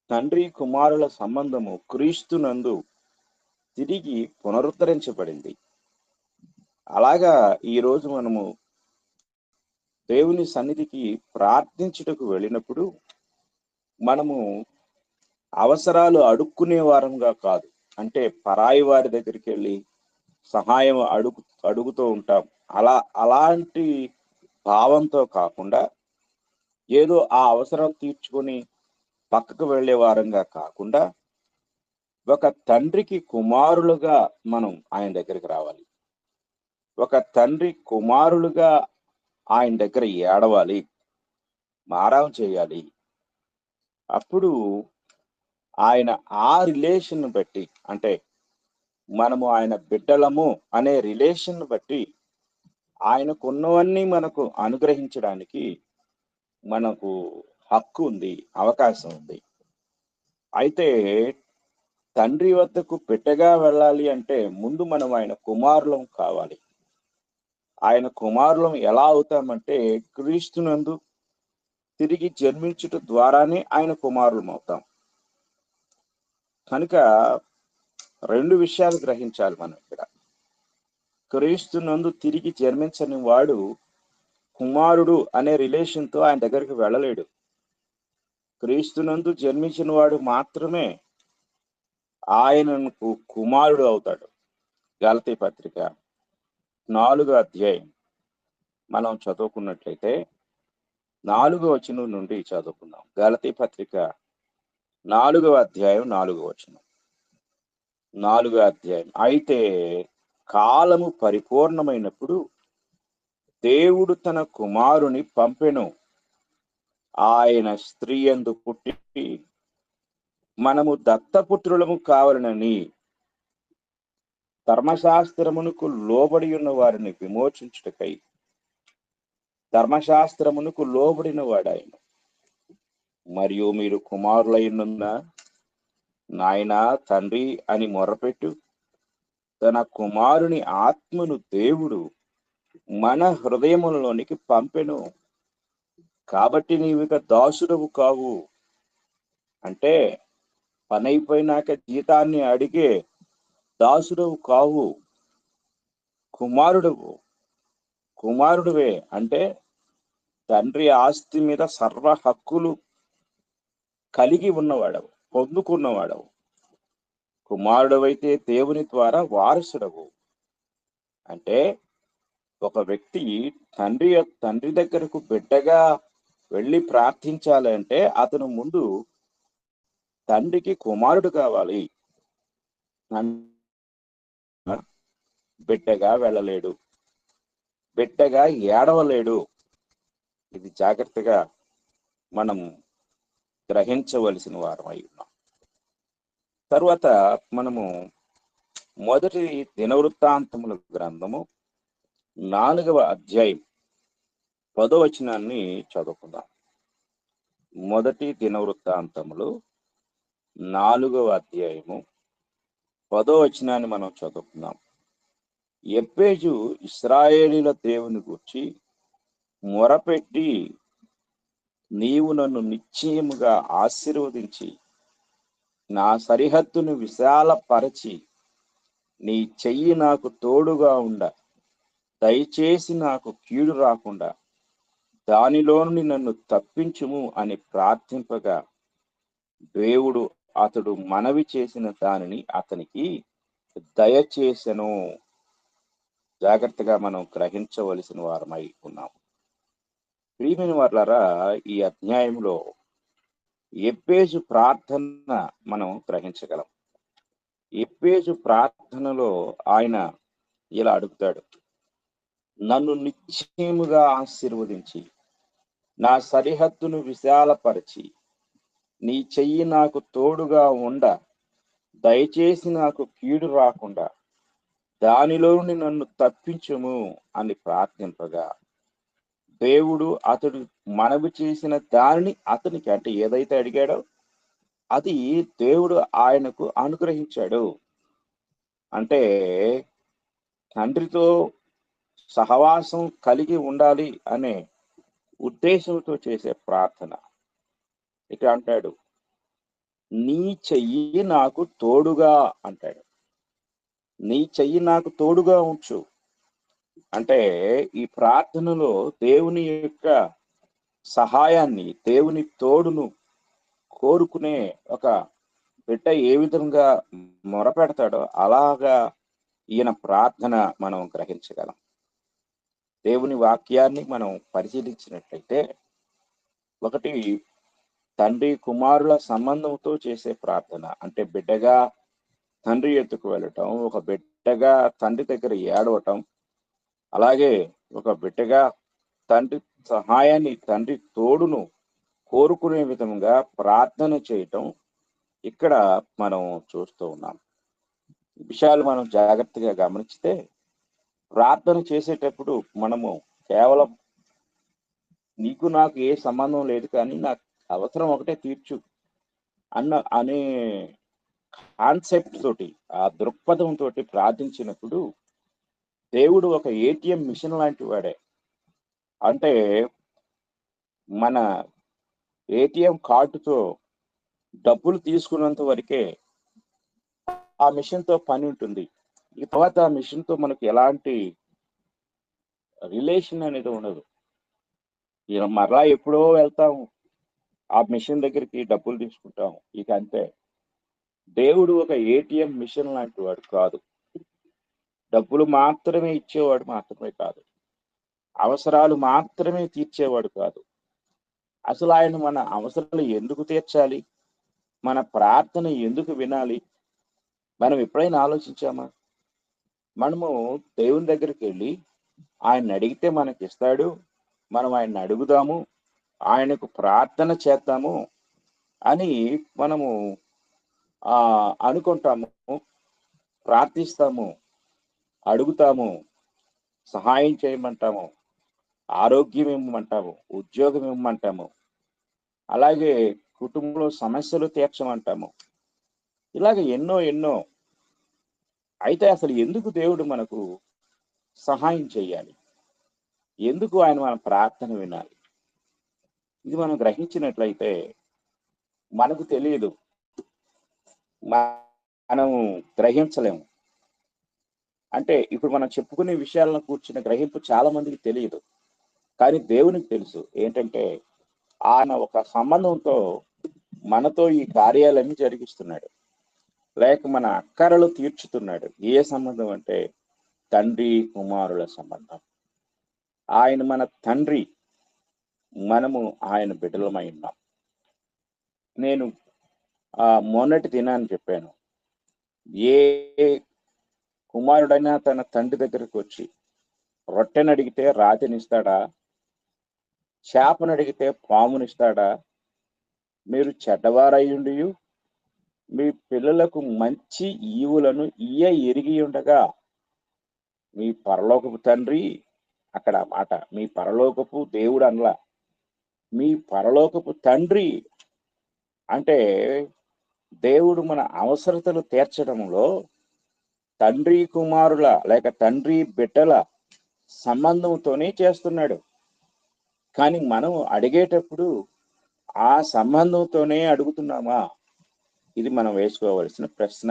తండ్రి కుమారుల సంబంధము క్రీస్తునందు తిరిగి పునరుద్ధరించబడింది. అలాగా ఈరోజు మనము దేవుని సన్నిధికి ప్రార్థించుటకు వెళ్ళినప్పుడు మనము అవసరాలు అడుక్కునే వారంగా కాదు, అంటే పరాయి వారి దగ్గరికి వెళ్ళి సహాయం అడుగుతూ ఉంటాం, అలాంటి భావంతో కాకుండా, ఏదో ఆ అవసరం తీర్చుకొని పక్కకు వెళ్ళే వారంగా కాకుండా, ఒక తండ్రికి కుమారులుగా మనం ఆయన దగ్గరికి రావాలి. ఒక తండ్రి కుమారులుగా ఆయన దగ్గర ఏడవాలి, మారాం చేయాలి. అప్పుడు ఆయన ఆ రిలేషన్ బట్టి, అంటే మనము ఆయన బిడ్డలము అనే రిలేషన్ బట్టి ఆయనకున్నవన్నీ మనకు అనుగ్రహించడానికి మనకు హక్కు ఉంది, అవకాశం ఉంది. అయితే తండ్రి వద్దకు బిడ్డగా వెళ్ళాలి అంటే ముందు మనం ఆయన కుమారులం కావాలి. ఆయన కుమారులం ఎలా అవుతామంటే క్రీస్తునందు తిరిగి జన్మించుట ద్వారానే ఆయన కుమారులం అవుతాం. కనుక రెండు విషయాలు గ్రహించాలి మనం ఇక్కడ. క్రీస్తునందు తిరిగి జన్మించని వాడు కుమారుడు అనే రిలేషన్తో ఆయన దగ్గరికి వెళ్ళలేడు. క్రీస్తునందు జన్మించిన వాడు మాత్రమే ఆయనకు కుమారుడు అవుతాడు. గలతీ పత్రిక 4వ అధ్యాయం మనం చదువుకున్నట్లయితే 4వ వచనం నుండి చదువుకుందాం. గలతీ పత్రిక 4వ అధ్యాయం 4వ వచనం. 4వ అధ్యాయం. అయితే కాలము పరిపూర్ణమైనప్పుడు దేవుడు తన కుమారుని పంపెను. ఆయన స్త్రీ యందు పుట్టి మనము దత్తపుత్రులము కావాలనని ధర్మశాస్త్రమునకు లోబడి ఉన్న వారిని విమోచించుటకై ధర్మశాస్త్రమునకు లోబడిన వాడాయన. మరియు మీరు కుమారులైనందున నాయనా తండ్రి అని మొరపెట్టు, తన కుమారుని ఆత్మను దేవుడు మన హృదయములలోనికి పంపెను. కాబట్టి నీవిక దాసుడవు కావు, అంటే పనైపోయినాక జీతాన్ని అడిగే దాసుడవు కావు, కుమారుడువే. అంటే తండ్రి ఆస్తి మీద సర్వ హక్కులు కలిగి ఉన్నవాడవు, పొందుకున్నవాడవు. కుమారుడవైతే దేవుని ద్వారా వారసుడవు. అంటే ఒక వ్యక్తి తండ్రి దగ్గరకు బిడ్డగా వెళ్ళి ప్రార్థించాలంటే అతను ముందు తండ్రికి కుమారుడు కావాలి. బిడ్డగా వెళ్ళలేడు, బిడ్డగా ఏడవలేడు. ఇది జాగ్రత్తగా మనం గ్రహించవలసిన వారం అయి ఉన్నాం. తరువాత మనము మొదటి దినవృత్తాంతముల గ్రంథము 4వ అధ్యాయం 10వ వచనాన్ని చదువుకుందాం. మొదటి దినవృత్తాంతములు 4వ అధ్యాయము 10వ వచనాన్ని మనం చదువుకుందాం. యెబ్బేజు ఇశ్రాయేలీయుల దేవుని గూర్చి మొరపెట్టి, నీవు నన్ను నిశ్చయముగా ఆశీర్వదించి నా సరిహద్దును విశాలపరచి నీ చెయ్యి నాకు తోడుగా ఉండ, దయచేసి నాకు కీడు రాకుండా దానిలో నుండి నన్ను తప్పించుము అని ప్రార్థింపగా దేవుడు అతడు మనవి చేసిన దానిని అతనికి దయచేసెను. జాగ్రత్తగా మనం గ్రహించవలసిన వారమై ఉన్నాం. ప్రియమైన వారలారా, ఈ అధ్యాయంలో యెబ్బేజు ప్రార్థన మనం గ్రహించగలం. యెబ్బేజు ప్రార్థనలో ఆయన ఇలా అడుగుతాడు, నన్ను నిశ్చయముగా ఆశీర్వదించి నా సరిహద్దును విశాలపరిచి నీ చెయ్యి నాకు తోడుగా ఉండ, దయచేసి నాకు కీడు రాకుండా దానిలో నుండి నన్ను తప్పించుము అని ప్రార్థింపగా దేవుడు అతడు మనవి చేసిన దానిని అతనికి, అంటే ఏదైతే అడిగాడో అది దేవుడు ఆయనకు అనుగ్రహించాడు. అంటే తండ్రితో సహవాసం కలిగి ఉండాలి అనే ఉద్దేశంతో చేసే ప్రార్థన. ఇక్కడ అంటాడు, నీ చెయ్యి నాకు తోడుగా అంటాడు. నీ చెయ్యి నాకు తోడుగా ఉంచు అంటే ఈ ప్రార్థనలో దేవుని యొక్క సహాయాన్ని, దేవుని తోడును కోరుకునే ఒక బిడ్డ ఏ విధంగా మొరపెడతాడో అలాగా ఈయన ప్రార్థన మనం గ్రహించగలం. దేవుని వాక్యాన్ని మనం పరిశీలించినట్లయితే, ఒకటి తండ్రి కుమారుల సంబంధంతో చేసే ప్రార్థన, అంటే బిడ్డగా తండ్రి ఎత్తుకు వెళ్ళటం, ఒక బిడ్డగా తండ్రి దగ్గర ఏడవటం, అలాగే ఒక బిడ్డగా తండ్రి సహాయాన్ని, తండ్రి తోడును కోరుకునే విధంగా ప్రార్థన చేయటం ఇక్కడ మనం చూస్తూ ఉన్నాం. ఈ విషయాలు మనం జాగ్రత్తగా గమనిస్తే, ప్రార్థన చేసేటప్పుడు మనము కేవలం నీకు నాకు ఏ సంబంధం లేదు కానీ నాకు అవసరం ఒకటే తీర్చు అనే కాన్సెప్ట్ తోటి, ఆ దృక్పథం తోటి ప్రార్థించినప్పుడు దేవుడు ఒక ఏటీఎం మిషన్ లాంటి వాడే. అంటే మన ఏటీఎం కార్డుతో డబ్బులు తీసుకున్నంత వరకే ఆ మిషన్ తో పని ఉంటుంది. ఈ తర్వాత ఆ మిషన్ తో మనకు ఎలాంటి రిలేషన్ అనేది ఉండదు. మరలా ఎప్పుడో వెళ్తాము ఆ మిషన్ దగ్గరికి, డబ్బులు తీసుకుంటాం, ఇక అంతే. దేవుడు ఒక ఏటీఎం మిషన్ లాంటి వాడు కాదు. డబ్బులు మాత్రమే ఇచ్చేవాడు మాత్రమే కాదు, అవసరాలు మాత్రమే తీర్చేవాడు కాదు. అసలు ఆయన మన అవసరాలు ఎందుకు తీర్చాలి, మన ప్రార్థన ఎందుకు వినాలి, మనం ఎప్పుడైనా ఆలోచించామా? మనము దేవుని దగ్గరికి వెళ్ళి ఆయన అడిగితే మనకి ఇస్తాడు, మనం ఆయన అడుగుదాము, ఆయనకు ప్రార్థన చేద్దాము అని మనము అనుకుంటాము, ప్రార్థిస్తాము, అడుగుతాము, సహాయం చేయమంటాము, ఆరోగ్యం ఇవ్వమంటాము, ఉద్యోగం ఇవ్వమంటాము, అలాగే కుటుంబంలో సమస్యలు తీర్చమంటాము, ఇలాగ ఎన్నో ఎన్నో. అయితే అసలు ఎందుకు దేవుడు మనకు సహాయం చేయాలి, ఎందుకు ఆయన మన ప్రార్థన వినాలి? ఇది మనం గ్రహించినట్లయితే మనకు తెలియదు, మనము గ్రహించలేము. అంటే ఇప్పుడు మనం చెప్పుకునే విషయాలను కూర్చున్న గ్రహింపు చాలా మందికి తెలియదు, కానీ దేవునికి తెలుసు. ఏంటంటే ఆయన ఒక సంబంధంతో మనతో ఈ కార్యాలన్నీ జరిగిస్తున్నాడు, లేక మన అక్కరలు తీర్చుతున్నాడు. ఏ సంబంధం అంటే తండ్రి కుమారుల సంబంధం. ఆయన మన తండ్రి, మనము ఆయన బిడ్డలమై ఉన్నాం. నేను మొన్నటి దినాన్ని చెప్పాను, ఏ కుమారుడైనా తన తండ్రి దగ్గరకు వచ్చి రొట్టెను అడిగితే రాతినిస్తాడా, చేపను అడిగితే పామునిస్తాడా? మీరు చెడ్డవారయ్యుండి మీ పిల్లలకు మంచి ఈవులను ఎరిగి ఉండగా మీ పరలోకపు తండ్రి, అక్కడ మాట మీ పరలోకపు దేవుడు అనలా, మీ పరలోకపు తండ్రి. అంటే దేవుడు మన అవసరతలు తీర్చడంలో తండ్రి కుమారుల లేక తండ్రి బిడ్డల సంబంధంతోనే చేస్తున్నాడు. కానీ మనం అడిగేటప్పుడు ఆ సంబంధంతోనే అడుగుతున్నామా? ఇది మనం వేసుకోవలసిన ప్రశ్న.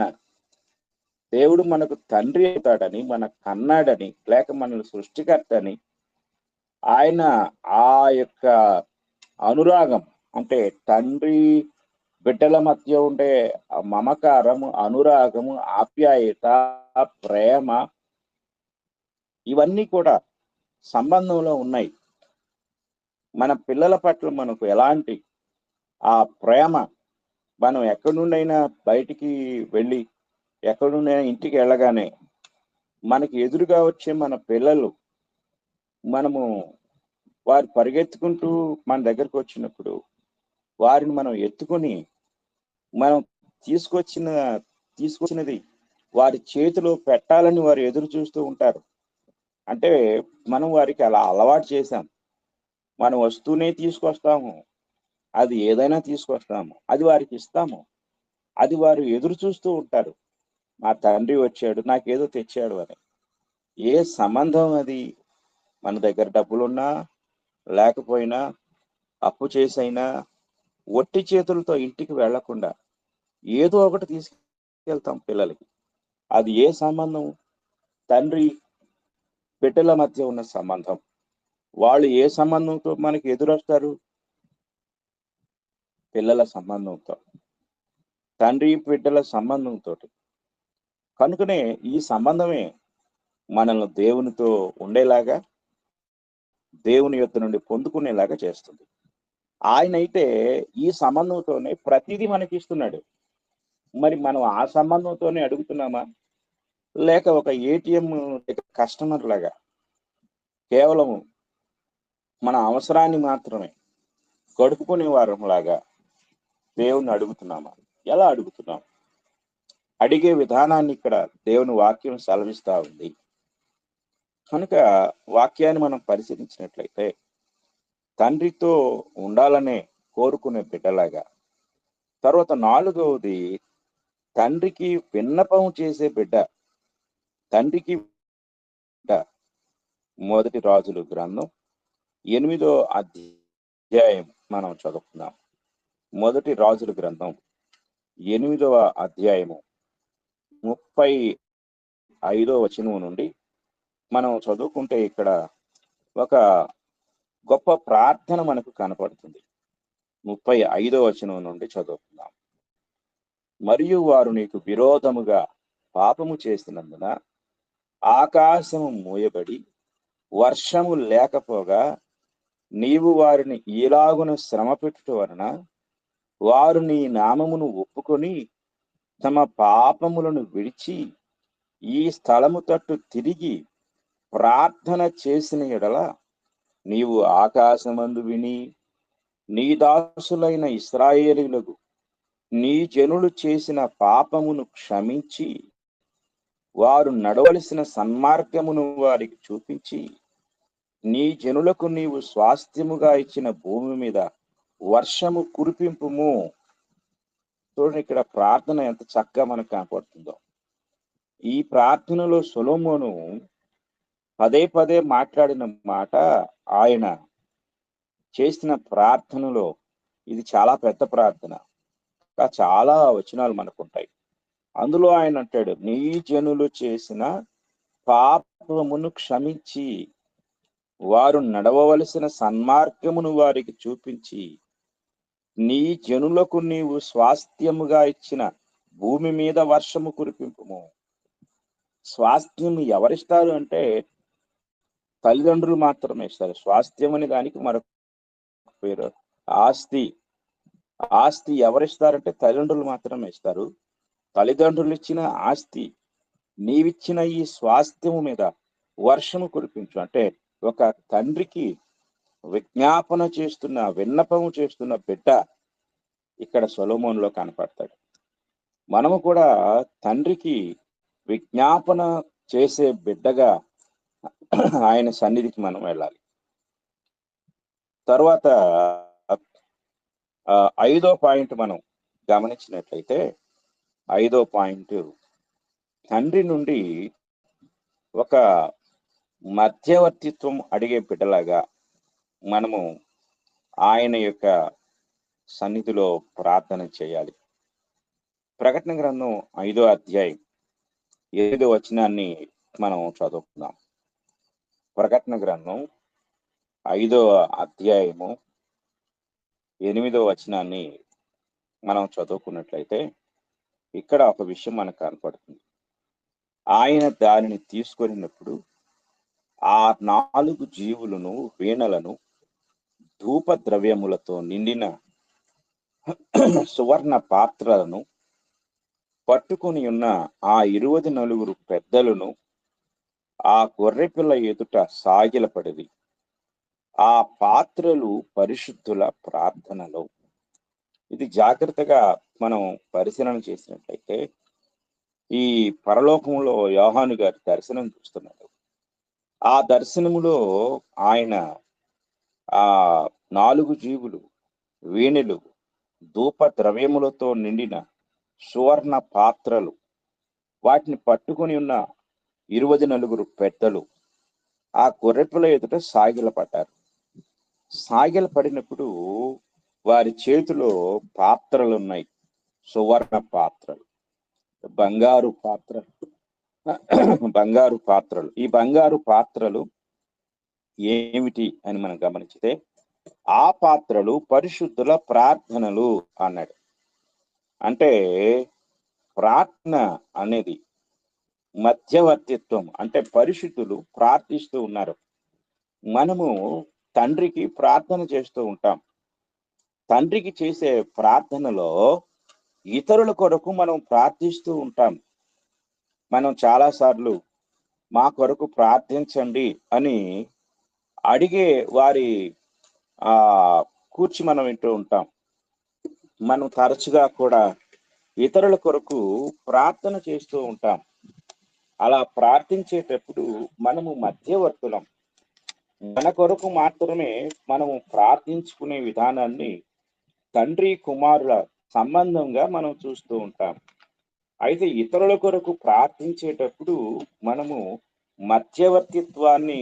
దేవుడు మనకు తండ్రి అవుతాడని, మన కన్నాడని, లేక మనల్ని సృష్టికర్తని, ఆయన ఆ యొక్క అనురాగం అంటే తండ్రి బిడ్డల మధ్య ఉండే మమకారము, అనురాగము, ఆప్యాయత, ప్రేమ ఇవన్నీ కూడా సంబంధంలో ఉన్నాయి. మన పిల్లల పట్ల మనకు ఎలాంటి ఆ ప్రేమ, మనం ఎక్కడి నుండైనా బయటికి వెళ్ళి ఎక్కడి నుండైనా ఇంటికి వెళ్ళగానే మనకి ఎదురుగా వచ్చే మన పిల్లలు మనము వారు పరిగెత్తుకుంటూ మన దగ్గరకు వచ్చినప్పుడు వారిని మనం ఎత్తుకొని మనం తీసుకొచ్చినది వారి చేతిలో పెట్టాలని వారు ఎదురు చూస్తూ ఉంటారు. అంటే మనం వారికి అలా అలవాటు చేశాం. మనం వస్తూనే తీసుకొస్తాము, అది ఏదైనా తీసుకొస్తాము, అది వారికి ఇస్తాము, అది వారు ఎదురు చూస్తూ ఉంటారు. మా తండ్రి వచ్చాడు, నాకేదో తెచ్చాడు అని. ఏ సంబంధం అది? మన దగ్గర డబ్బులున్నా లేకపోయినా, అప్పు చేసైనా, ఒట్టి చేతులతో ఇంటికి వెళ్లకుండా ఏదో ఒకటి తీసుకెళ్తాం పిల్లలకి. అది ఏ సంబంధం? తండ్రి బిడ్డల మధ్య ఉన్న సంబంధం. వాళ్ళు ఏ సంబంధంతో మనకి ఎదురొస్తారు? పిల్లల సంబంధంతో, తండ్రి బిడ్డల సంబంధంతో. కనుకనే ఈ సంబంధమే మనల్ని దేవునితో ఉండేలాగా, దేవుని యొద్ద నుండి పొందుకునేలాగా చేస్తుంది. ఆయనైతే ఈ సంబంధంతోనే ప్రతిదీ మనకి ఇస్తున్నాడు. మరి మనం ఆ సంబంధంతోనే అడుగుతున్నామా? లేక ఒక ఏటీఎం కస్టమర్ లాగా కేవలం మన అవసరాన్ని మాత్రమే గడుపుకునే వారం లాగా దేవుని అడుగుతున్నామా? ఎలా అడుగుతున్నాం? అడిగే విధానాన్ని ఇక్కడ దేవుని వాక్యం సెలవిస్తా ఉంది. కనుక వాక్యాన్ని మనం పరిశీలించినట్లయితే తండ్రితో ఉండాలనే కోరుకునే బిడ్డలాగా, తర్వాత 4వది తండ్రికి విన్నపం చేసే బిడ్డ. తండ్రికి మొదటి రాజుల గ్రంథం 8వ అధ్యాయం మనం చదువుకుందాం. మొదటి రాజుల గ్రంథం 8వ అధ్యాయము 35వ వచనం నుండి మనం చదువుకుంటే ఇక్కడ ఒక గొప్ప ప్రార్థన మనకు కనపడుతుంది. 35వ వచనం నుండి చదువుకుందాం. మరియు వారు నీకు విరోధముగా పాపము చేసినందున ఆకాశము మూయబడి వర్షము లేకపోగా నీవు వారిని ఈలాగున శ్రమ పెట్టుట వలన వారు నీ నామమును ఒప్పుకొని తమ పాపములను విడిచి ఈ స్థలము తట్టు తిరిగి ప్రార్థన చేసిన ఎడల నీవు ఆకాశమందు విని నీ దాసులైన ఇశ్రాయేలీయులకు నీ జనులు చేసిన పాపమును క్షమించి వారు నడవలసిన సన్మార్గమును వారికి చూపించి నీ జనులకు నీవు స్వాస్థ్యముగా ఇచ్చిన భూమి మీద వర్షము కురిపింపుము. చూడండి, ఇక్కడ ప్రార్థన ఎంత చక్కగా మనకు కనపడుతుందో. ఈ ప్రార్థనలో సొలొమోను పదే పదే మాట్లాడిన మాట, ఆయన చేసిన ప్రార్థనలో ఇది చాలా పెద్ద ప్రార్థన. చాలా వచనాలు మనకుంటాయి. అందులో ఆయన అంటాడు, నీ జనులు చేసిన పాపమును క్షమించి వారు నడవవలసిన సన్మార్గమును వారికి చూపించి నీ జనులకు నీవు స్వాస్థ్యముగా ఇచ్చిన భూమి మీద వర్షము కురిపింపుము. స్వాస్థ్యం ఎవరిస్తారు అంటే తల్లిదండ్రులు మాత్రమే ఇస్తారు. స్వాస్థ్యం అనే దానికి మరొక పేరు ఆస్తి. ఆస్తి ఎవరిస్తారంటే తల్లిదండ్రులు మాత్రమే ఇస్తారు. తల్లిదండ్రులు ఇచ్చిన ఆస్తి, నీవిచ్చిన ఈ స్వాస్థ్యము మీద వర్షము కురిపించు అంటే ఒక తండ్రికి విజ్ఞాపన చేస్తున్న, విన్నపము చేస్తున్న బిడ్డ ఇక్కడ సొలొమోనులో కనపడతాడు. మనము కూడా తండ్రికి విజ్ఞాపన చేసే బిడ్డగా ఆయన సన్నిధికి మనం వెళ్ళాలి. తర్వాత 5వ పాయింట్ మనం గమనించినట్లయితే 5వ పాయింట్ తండ్రి నుండి ఒక మధ్యవర్తిత్వం అడిగే బిడ్డలాగా మనము ఆయన యొక్క సన్నిధిలో ప్రార్థన చేయాలి. ప్రకటన గ్రంథం 5వ అధ్యాయం 8వ వచనాన్ని మనం చదువుకుందాం. ప్రకటన గ్రంథం 5వ అధ్యాయము 8వ వచనాన్ని మనం చదువుకున్నట్లయితే ఇక్కడ ఒక విషయం మనకు కనపడుతుంది. ఆయన దానిని తీసుకొనినప్పుడు ఆ 4 జీవులను వీణలను ధూప ద్రవ్యములతో నిండిన సువర్ణ పాత్రలను పట్టుకుని ఉన్న ఆ 24 పెద్దలను ఆ గొర్రెపిల్ల ఎదుట సాగిలపడిది. ఆ పాత్రలు పరిశుద్ధుల ప్రార్థనలో. ఇది జాగ్రత్తగా మనం పరిశీలన చేసినట్లయితే ఈ పరలోకంలో యోహాను గారి దర్శనం చూస్తున్నాడు. ఆ దర్శనములో ఆయన ఆ 4 జీవులు వీణులు ధూప ద్రవ్యములతో నిండిన సువర్ణ పాత్రలు, వాటిని పట్టుకుని ఉన్న 24 పెద్దలు ఆ గొర్రెపిల్ల ఎదుట సాగిలపడ్డారు. సాగిలపడినప్పుడు వారి చేతిలో పాత్రలు ఉన్నాయి, సువర్ణ పాత్రలు, బంగారు పాత్రలు. ఈ బంగారు పాత్రలు ఏమిటి అని మనం గమనించితే ఆ పాత్రలు పరిశుద్ధుల ప్రార్థనలు అన్నాడు. అంటే ప్రార్థన అనేది మధ్యవర్తిత్వం. అంటే పరిశుద్ధులు ప్రార్థిస్తూ ఉన్నారు. మనము తండ్రికి ప్రార్థన చేస్తూ ఉంటాం. తండ్రికి చేసే ప్రార్థనలో ఇతరుల కొరకు మనం ప్రార్థిస్తూ ఉంటాం. మనం చాలాసార్లు మా కొరకు ప్రార్థించండి అని అడిగే వారి కూర్చి మనం వింటూ ఉంటాం. మనం తరచుగా కూడా ఇతరుల కొరకు ప్రార్థన చేస్తూ ఉంటాం. అలా ప్రార్థించేటప్పుడు మనము మధ్యవర్తులం. మన కొరకు మాత్రమే మనము ప్రార్థించుకునే విధానాన్ని తండ్రి కుమారుల సంబంధంగా మనం చూస్తూ ఉంటాం. అయితే ఇతరుల కొరకు ప్రార్థించేటప్పుడు మనము మధ్యవర్తిత్వాన్ని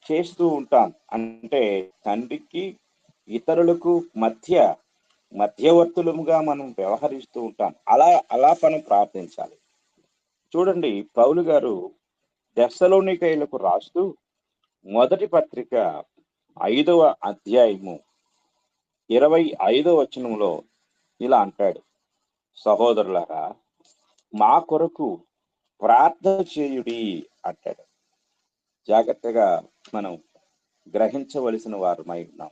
చేస్తూ ఉంటాం. అంటే తండ్రికి ఇతరులకు మధ్యవర్తులముగా మనం వ్యవహరిస్తూ ఉంటాం. అలా మనం ప్రార్థించాలి. చూడండి, పౌలు గారు తెస్సలోనికైలకు రాస్తూ మొదటి పత్రిక 5వ అధ్యాయము 25వ వచనంలో ఇలా అంటాడు, సహోదరులారా మా కొరకు ప్రార్థన చేయుడి అంటాడు. జాగ్రత్తగా మనం గ్రహించవలసిన వారమై ఉన్నాం.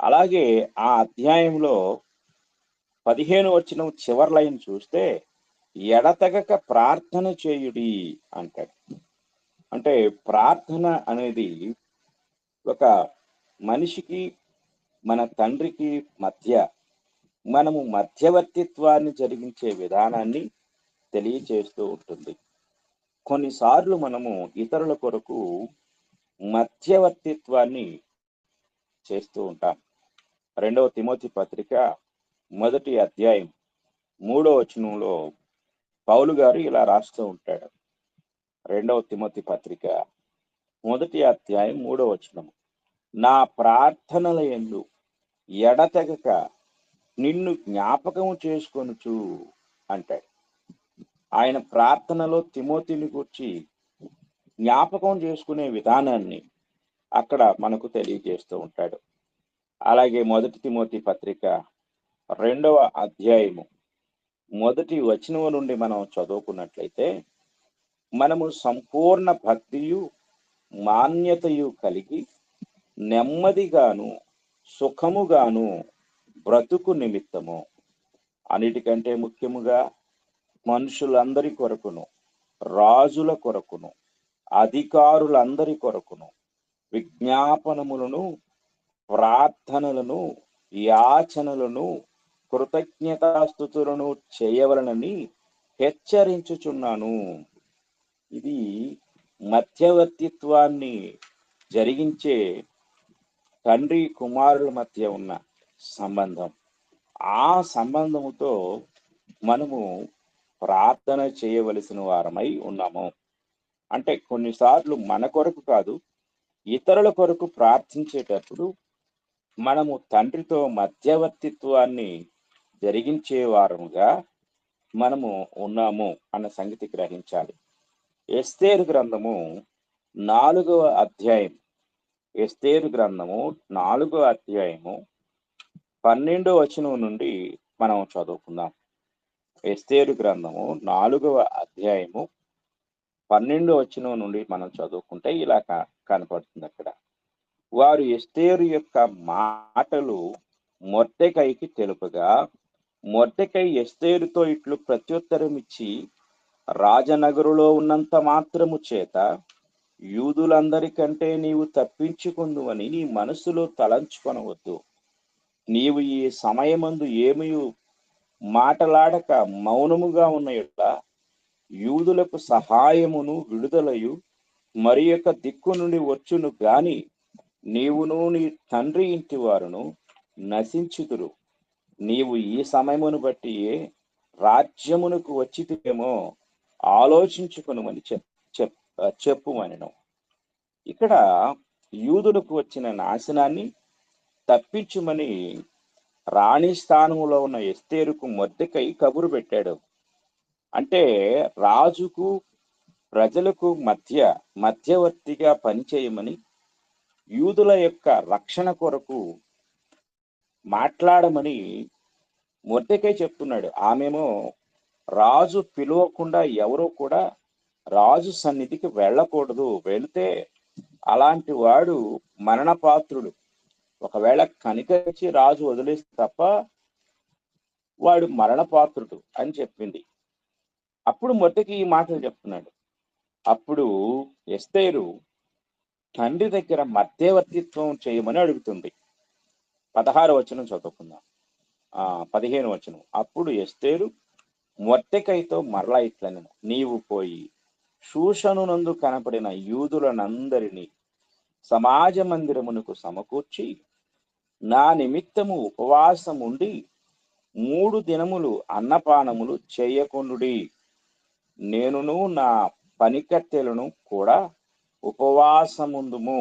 అలాగే ఆ అధ్యాయంలో 15వ వచనం చివరి లైన్ చూస్తే ఎడతెగక ప్రార్థన చేయుడి అంటాడు. అంటే ప్రార్థన అనేది ఒక మనిషికి మన తండ్రికి మధ్య మనము మధ్యవర్తిత్వాన్ని జరిగించే విధానాన్ని తెలియచేస్తూ ఉంటుంది. కొన్నిసార్లు మనము ఇతరుల కొరకు మధ్యవర్తిత్వాన్ని చేస్తూ ఉంటాం. 2వ తిమోతి పత్రిక 1వ అధ్యాయం 3వ వచనంలో పౌలు గారు ఇలా రాస్తూ ఉంటాడు. 2వ తిమోతి పత్రిక 1వ అధ్యాయం 3వ వచనం, నా ప్రార్థనల యందు ఎడతెగక నిన్ను జ్ఞాపకం చేసుకొనుచు అంటాడు. ఆయన ప్రార్థనలో తిమోతిని గురించి జ్ఞాపకం చేసుకునే విధానాన్ని అక్కడ మనకు తెలియజేస్తూ ఉంటాడు. అలాగే 1 తిమోతి పత్రిక 2వ అధ్యాయము 1వ వచనం నుండి మనం చదువుకున్నట్లయితే మనము సంపూర్ణ భక్తియు మాన్యతయు కలిగి నెమ్మదిగాను సుఖముగాను బ్రతుకు నిమిత్తము, అన్నిటికంటే ముఖ్యముగా మనుషులందరి కొరకును రాజుల కొరకును అధికారులందరి కొరకును విజ్ఞాపనములను ప్రార్థనలను యాచనలను కృతజ్ఞతాస్తుతులను చేయవలనని హెచ్చరించుచున్నాను. ఇది మధ్యవర్తిత్వాన్ని జరిగించే తండ్రి కుమారుల మధ్య ఉన్న సంబంధం. ఆ సంబంధముతో మనము ప్రార్థన చేయవలసిన వారమై ఉన్నాము. అంటే కొన్నిసార్లు మన కొరకు కాదు, ఇతరుల కొరకు ప్రార్థించేటప్పుడు మనము తండ్రితో మధ్యవర్తిత్వాన్ని జరిగించే వారముగా మనము ఉన్నాము అన్న సంగతి గ్రహించాలి. ఎస్తేరు గ్రంథము 4వ అధ్యాయం, ఎస్తేరు గ్రంథము 4వ అధ్యాయము 12వ వచనం నుండి మనం చదువుకుందాం. ఎస్తేరు గ్రంథము 4వ అధ్యాయము 12వ వచనం నుండి మనం చదువుకుంటే ఇలా కనపడుతుంది. అక్కడ వారు ఎస్తేరు యొక్క మాటలు మొర్దెకైకి తెలుపగా, మొర్దెకై ఎస్తేరుతో ఇట్లు ప్రత్యుత్తరం ఇచ్చి, రాజనగరులో ఉన్నంత మాత్రము చేత యూదులందరికంటే నీవు తప్పించుకుందువని నీ మనసులో తలంచుకొనవద్దు. నీవు ఈ సమయమందు ఏమీ మాటలాడక మౌనముగా ఉన్న యెడల యూదులకు సహాయమును విడుదలయు మరి యొక్క దిక్కు నుండి వచ్చును గాని నీవును నీ తండ్రి ఇంటి వారును నశించుదురు. నీవు ఈ సమయమును బట్టి రాజ్యమునకు వచ్చితేమో ఆలోచించుకునుమని చెప్పుమనెను. ఇక్కడ యూదులకు వచ్చిన నాశనాన్ని తప్పించుమని రాణి స్థానంలో ఉన్న ఎస్తేరుకు మొర్దెకై కబురు పెట్టాడు. అంటే రాజుకు ప్రజలకు మధ్యవర్తిగా పనిచేయమని, యూదుల యొక్క రక్షణ కొరకు మాట్లాడమని మొర్దెకై చెప్తున్నాడు. ఆమెమో రాజు పిలువకుండా ఎవరో కూడా రాజు సన్నిధికి వెళ్ళకూడదు, వెళితే అలాంటి వాడు మరణపాత్రుడు. ఒకవేళ కనికరించి రాజు వదిలేస్తే తప్ప వాడు మరణపాత్రుడు అని చెప్పింది. అప్పుడు మొర్దెకై ఈ మాటలు చెప్తున్నాడు. అప్పుడు ఎస్తేరు తండ్రి దగ్గర మధ్యవర్తిత్వం చేయమని అడుగుతుంది. 16వ వచనం చదువుకుందాం. 15వ వచనం. అప్పుడు ఎస్తేరు మొర్దెకైతో మరలా ఇట్లనెను, నీవు పోయి షూషనునందు కనపడిన యూదులనందరినీ సమాజ మందిరమునకు సమకూర్చి నా నిమిత్తము ఉపవాసం ఉండి 3 దినములు అన్నపానములు చేయకుండుడి. నేనును నా పనికత్తెలను కూడా ఉపవాసముందుము.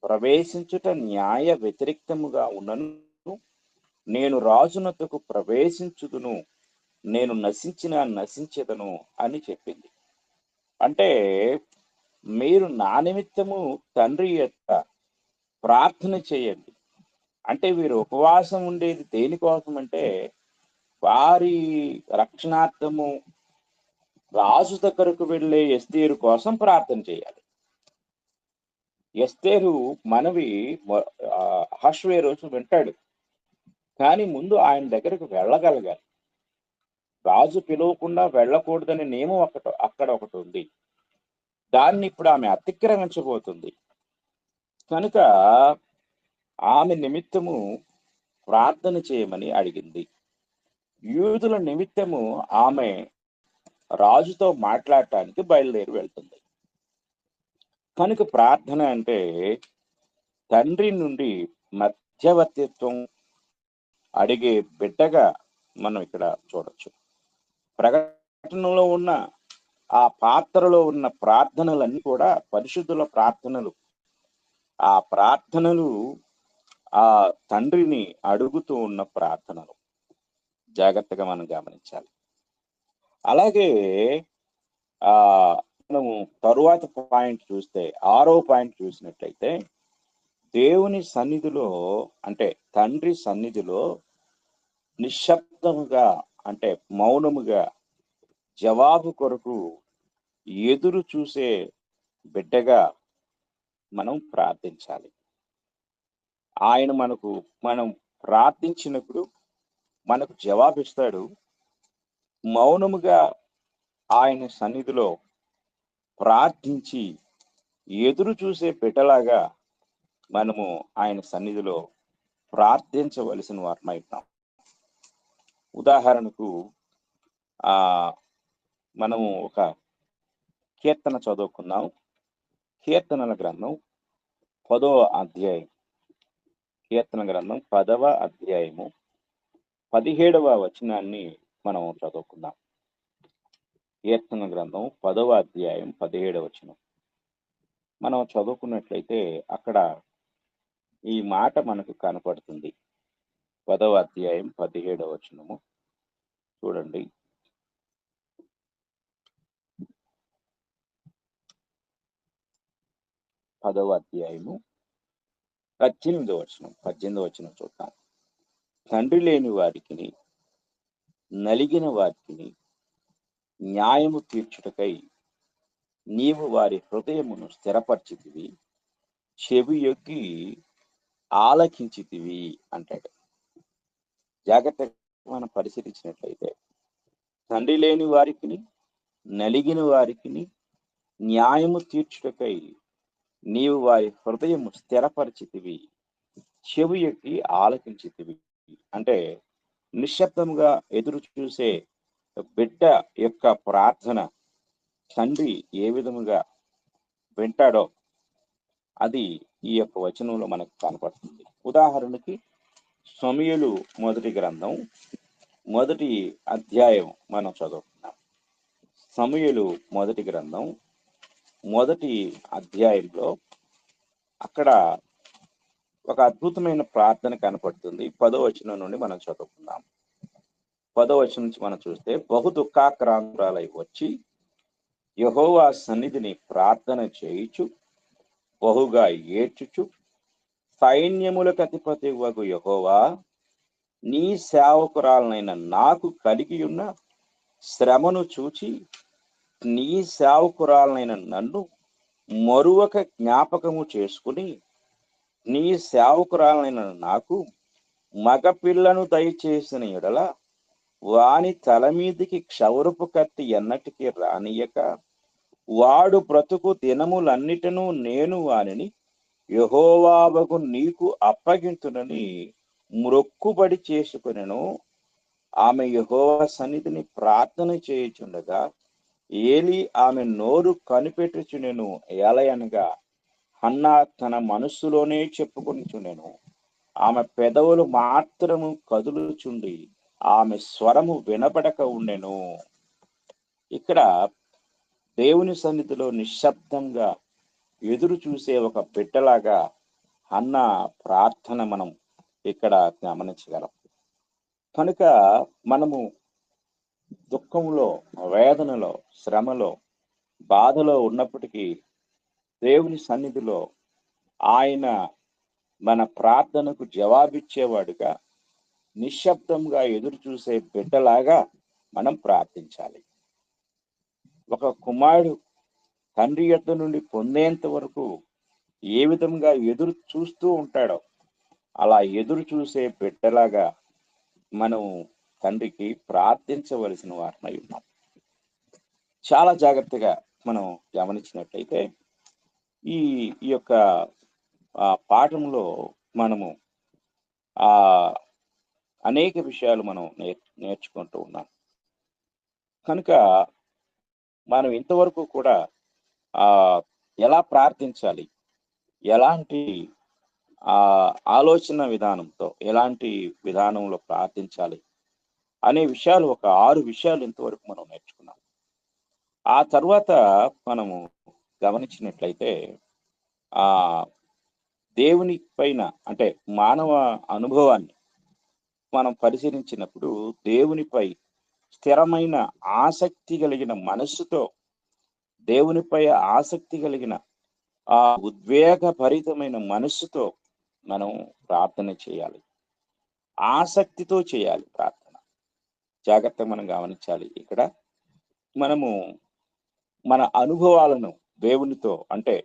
ప్రవేశించుట న్యాయ వ్యతిరేక్తముగా ఉన్నను నేను రాజునొద్దకు ప్రవేశించుదును, నేను నశించెదను అని చెప్పింది. అంటే మీరు నా నిమిత్తము తండ్రి యొక్క ప్రార్థన చేయండి. అంటే వీరు ఉపవాసం ఉండేది దేనికోసం అంటే వారి రక్షణార్థము రాజు దగ్గరకు వెళ్ళే ఎస్తేరు కోసం ప్రార్థన చేయాలి. ఎస్తేరు మనవి అహష్వేరోషు వింటాడు, కానీ ముందు ఆయన దగ్గరకు వెళ్ళగలగాలి. రాజు పిలవకుండా వెళ్ళకూడదనే నియమం అక్కడ ఒకటి ఉంది. దాన్ని ఇప్పుడు ఆమె అతిక్రమించబోతుంది. కనుక ఆమె నిమిత్తము ప్రార్థన చేయమని అడిగింది. యూదుల నిమిత్తము ఆమె రాజుతో మాట్లాడటానికి బయలుదేరి వెళ్తుంది. కనుక ప్రార్థన అంటే తండ్రి నుండి మధ్యవర్తిత్వం అడిగే బిడ్డగా మనం ఇక్కడ చూడొచ్చు. ప్రకటనలో ఉన్న ఆ పాత్రలో ఉన్న ప్రార్థనలన్నీ కూడా పరిశుద్ధుల ప్రార్థనలు. ఆ ప్రార్థనలు ఆ తండ్రిని అడుగుతూ ఉన్న ప్రార్థనలు. జాగ్రత్తగా మనం గమనించాలి. అలాగే మనము తరువాత పాయింట్ చూస్తే 6వ పాయింట్ చూసినట్లయితే దేవుని సన్నిధిలో అంటే తండ్రి సన్నిధిలో నిశ్శబ్దముగా అంటే మౌనముగా జవాబు కొరకు ఎదురు చూసే బిడ్డగా మనం ప్రార్థించాలి. ఆయన మనం ప్రార్థించినప్పుడు మనకు జవాబిస్తాడు. మౌనముగా ఆయన సన్నిధిలో ప్రార్థించి ఎదురు చూసే బిడ్డలాగా మనము ఆయన సన్నిధిలో ప్రార్థించవలసిన వారమై ఉన్నాం. ఉదాహరణకు మనము ఒక కీర్తన చదువుకుందాం. కీర్తనల గ్రంథం 10వ అధ్యాయం, కీర్తన గ్రంథం 10వ అధ్యాయము 17వ వచనాన్ని మనం చదువుకుందాం. కీర్తన గ్రంథం 10వ అధ్యాయం 17వ వచనం. మనం చదువుకున్నట్లయితే అక్కడ ఈ మాట మనకు కనపడుతుంది. 10వ అధ్యాయం 17వ వచనము చూడండి. పదవ అధ్యాయము 18వ వచనం చూద్దాం. తండ్రి లేని వారికి, నలిగిన వారికి న్యాయము తీర్చుటకై నీవు వారి హృదయమును స్థిరపరిచితివి, చెవి యొగ్గి ఆలకించితివి అంటాడు. జాగ్రత్తగా మనం పరిశీలించినట్లయితే తండ్రి లేని వారికి, నలిగిన వారికి న్యాయము తీర్చుటకై నీవు వారి హృదయము స్థిరపరిచితివి, చెవి యొగ్గి ఆలకించితివి అంటే నిశ్శబ్దముగా ఎదురు చూసే బిడ్డ యొక్క ప్రార్థన తండ్రి ఏ విధముగా వింటాడో అది ఈ యొక్క వచనంలో మనకు కనపడుతుంది. ఉదాహరణకి సమూయేలు మొదటి గ్రంథం 1వ అధ్యాయం మనం చదువుతున్నాం. సమూయేలు మొదటి గ్రంథం 1వ అధ్యాయంలో అక్కడ ఒక అద్భుతమైన ప్రార్థన కనపడుతుంది. 10వ వచనం నుండి మనం చదువుకుందాం. 10వ వచనం నుంచి మనం చూస్తే, బహు దుఃఖాక్రాంతురాలై వచ్చి యెహోవా సన్నిధిని ప్రార్థన చేయుచు బహుగా ఏడ్చుచు, సైన్యములకు అధిపతి వగు యెహోవా, నీ సేవకురాలనైన నాకు కలిగి ఉన్న శ్రమను చూచి నీ సేవకురాలనైన నన్ను మరువక జ్ఞాపకము చేసుకుని నీ సేవకురాలనైన నాకు మగపిల్లను దయచేసిన ఎడల వాని తల మీదికి క్షౌరపు కత్తి ఎన్నటికీ రానియక వాడు బ్రతుకు దినములన్నిటను నేను వానిని యెహోవావగు నీకు అప్పగింతునని మ్రొక్కుబడి చేసుకొనెను. ఆమె యెహోవా సన్నిధిని ప్రార్థన చేయుచుండగా ఏలీ ఆమె నోరు కనిపెట్టుచునెను. ఏలయనగా హన్నా తన మనస్సులోనే చెప్పుకొనిచుండెను. ఆమె పెదవులు మాత్రము కదులుచుండి ఆమె స్వరము వినబడక ఉండెను. ఇక్కడ దేవుని సన్నిధిలో నిశ్శబ్దంగా ఎదురు చూసే ఒక బిడ్డలాగా హన్నా ప్రార్థన మనం ఇక్కడ గమనించగలం. కనుక మనము దుఃఖంలో, వేదనలో, శ్రమలో, బాధలో ఉన్నప్పటికీ దేవుని సన్నిధిలో ఆయన మన ప్రార్థనకు జవాబిచ్చేవాడుగా నిశ్శబ్దంగా ఎదురు చూసే బిడ్డలాగా మనం ప్రార్థించాలి. ఒక కుమారుడు తండ్రి యొద్ద నుండి పొందేంత వరకు ఏ విధంగా ఎదురు చూస్తూ ఉంటాడో అలా ఎదురు చూసే బిడ్డలాగా మనం తండ్రికి ప్రార్థించవలసిన వారమై ఉన్నాం. చాలా జాగ్రత్తగా మనం గమనించినట్లయితే ఈ యొక్క పాఠంలో మనము అనేక విషయాలు మనం నేర్చుకుంటూ ఉన్నాం. కనుక మనం ఇంతవరకు కూడా ఎలా ప్రార్థించాలి, ఎలాంటి ఆలోచన విధానంతో, ఎలాంటి విధానంలో ప్రార్థించాలి అనే విషయాలు ఒక 6 విషయాలు ఇంతవరకు మనం నేర్చుకున్నాం. ఆ తర్వాత మనము గమనించినట్లయితే దేవుని పైన అంటే మానవ అనుభవాన్ని మనం పరిశీలించినప్పుడు దేవునిపై స్థిరమైన ఆసక్తి కలిగిన మనస్సుతో, దేవునిపై ఆసక్తి కలిగిన ఉద్వేగభరితమైన మనస్సుతో మనం ప్రార్థన చేయాలి. ఆసక్తితో చేయాలి ప్రార్థన. జాగ్రత్తగా మనం గమనించాలి. ఇక్కడ మనము మన అనుభవాలను దేవునితో అంటే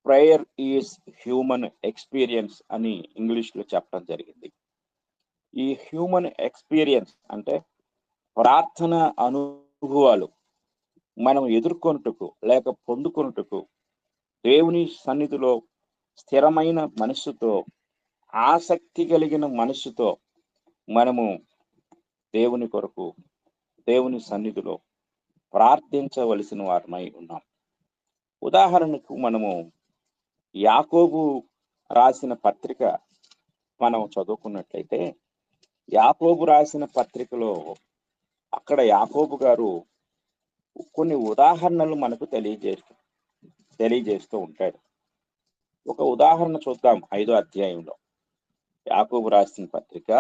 ప్రేయర్ ఈజ్ హ్యూమన్ ఎక్స్పీరియన్స్ అని ఇంగ్లీష్లో చెప్పడం జరిగింది. ఈ హ్యూమన్ ఎక్స్పీరియన్స్ అంటే ప్రార్థన అనుభవాలు మనం ఎదుర్కొనుటకు లేక పొందుకొనుటకు దేవుని సన్నిధిలో స్థిరమైన మనస్సుతో, ఆసక్తి కలిగిన మనస్సుతో మనము దేవుని కొరకు దేవుని సన్నిధిలో ప్రార్థించవలసిన వారమై ఉన్నాం. ఉదాహరణకు మనము యాకోబు రాసిన పత్రిక మనం చదువుకున్నట్లయితే యాకోబు రాసిన పత్రికలో అక్కడ యాకోబు గారు కొన్ని ఉదాహరణలు మనకు తెలియజేస్తూ ఉంటాడు. ఒక ఉదాహరణ చూద్దాం 5వ అధ్యాయంలో. యాకోబు రాసిన పత్రిక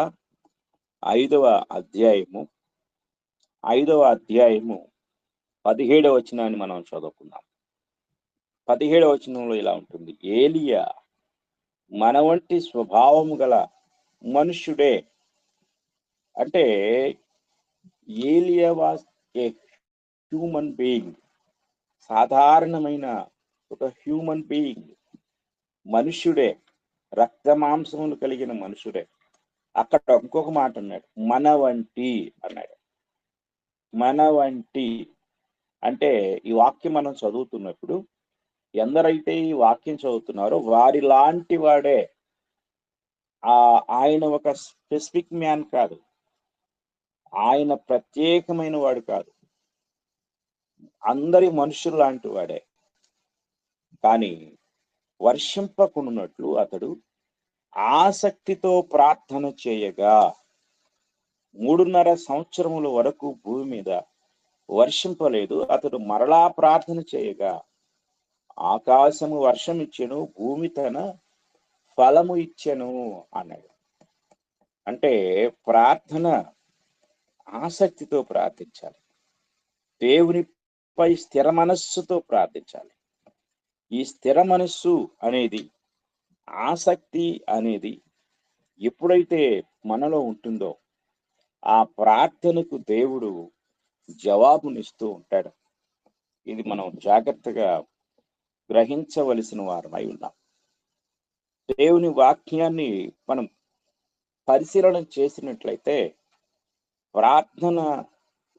5వ అధ్యాయము 17వ వచనాన్ని మనం చదువుకుందాం. 17వ వచనంలో ఇలా ఉంటుంది: ఏలియా మన వంటి స్వభావము గల మనుష్యుడే. అంటే ఏలియా వాస్ ఏ హ్యూమన్ బీయింగ్, సాధారణమైన ఒక హ్యూమన్ బీయింగ్, మనుష్యుడే, రక్త మాంసములు కలిగిన మనుషుడే. అక్కడ ఇంకొక మాట అన్నాడు, మన వంటి అన్నాడు. మన వంటి అంటే ఈ వాక్యం మనం చదువుతున్నప్పుడు ఎందరైతే ఈ వాక్యం చదువుతున్నారో వారి లాంటి వాడే. ఆయన ఒక స్పెసిఫిక్ మ్యాన్ కాదు, ఆయన ప్రత్యేకమైన వాడు కాదు, అందరి మనుషులు లాంటి వాడే. కానీ వర్షింపకున్నట్లు అతడు ఆసక్తితో ప్రార్థన చేయగా 3.5 సంవత్సరముల వరకు భూమి మీద వర్షింపలేదు. అతడు మరలా ప్రార్థన చేయగా ఆకాశము వర్షం ఇచ్చెను, భూమి తన ఫలము ఇచ్చెను అన్నాడు. అంటే ప్రార్థన ఆసక్తితో ప్రార్థించాలి, దేవునిపై స్థిర మనస్సుతో ప్రార్థించాలి. ఈ స్థిర మనస్సు అనేది, ఆసక్తి అనేది ఎప్పుడైతే మనలో ఉంటుందో ఆ ప్రార్థనకు దేవుడు జవాబునిస్తూ ఉంటాడు. ఇది మనం జాగ్రత్తగా గ్రహించవలసిన వారమై ఉన్నాం. దేవుని వాక్యాన్ని మనం పరిశీలన చేసినట్లయితే ప్రార్థన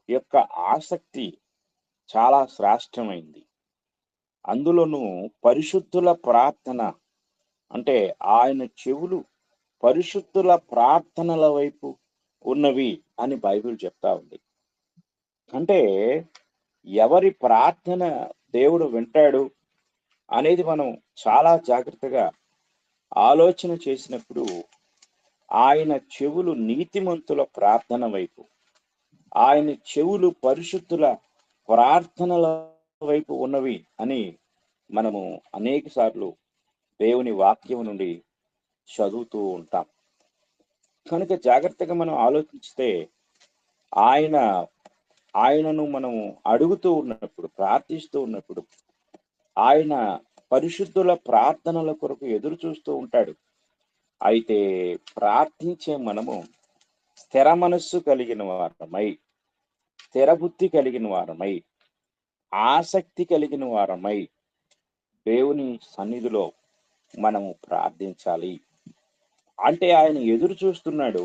యొక్క ఆసక్తి చాలా శ్రేష్టమైంది. అందులోనూ పరిశుద్ధుల ప్రార్థన అంటే ఆయన చెవులు పరిశుద్ధుల ప్రార్థనల వైపు ఉన్నవి అని బైబిల్ చెప్తా ఉంది. అంటే ఎవరి ప్రార్థన దేవుడు వింటాడు అనేది మనం చాలా జాగ్రత్తగా ఆలోచన చేసినప్పుడు ఆయన చెవులు నీతిమంతుల ప్రార్థన వైపు, ఆయన చెవులు పరిశుద్ధుల ప్రార్థనల వైపు ఉన్నవి అని మనము అనేక సార్లు దేవుని వాక్యం నుండి చదువుతూ ఉంటాం. కనుక జాగ్రత్తగా మనం ఆలోచిస్తే ఆయనను మనం అడుగుతూ ఉన్నప్పుడు, ప్రార్థిస్తూ ఉన్నప్పుడు ఆయన పరిశుద్ధుల ప్రార్థనల కొరకు ఎదురు చూస్తూ ఉంటాడు. అయితే ప్రార్థించే మనము స్థిర మనస్సు కలిగిన వారమై, స్థిర బుద్ధి కలిగిన వారమై, ఆసక్తి కలిగిన వారమై దేవుని సన్నిధిలో మనము ప్రార్థించాలి. అంటే ఆయన ఎదురు చూస్తున్నాడు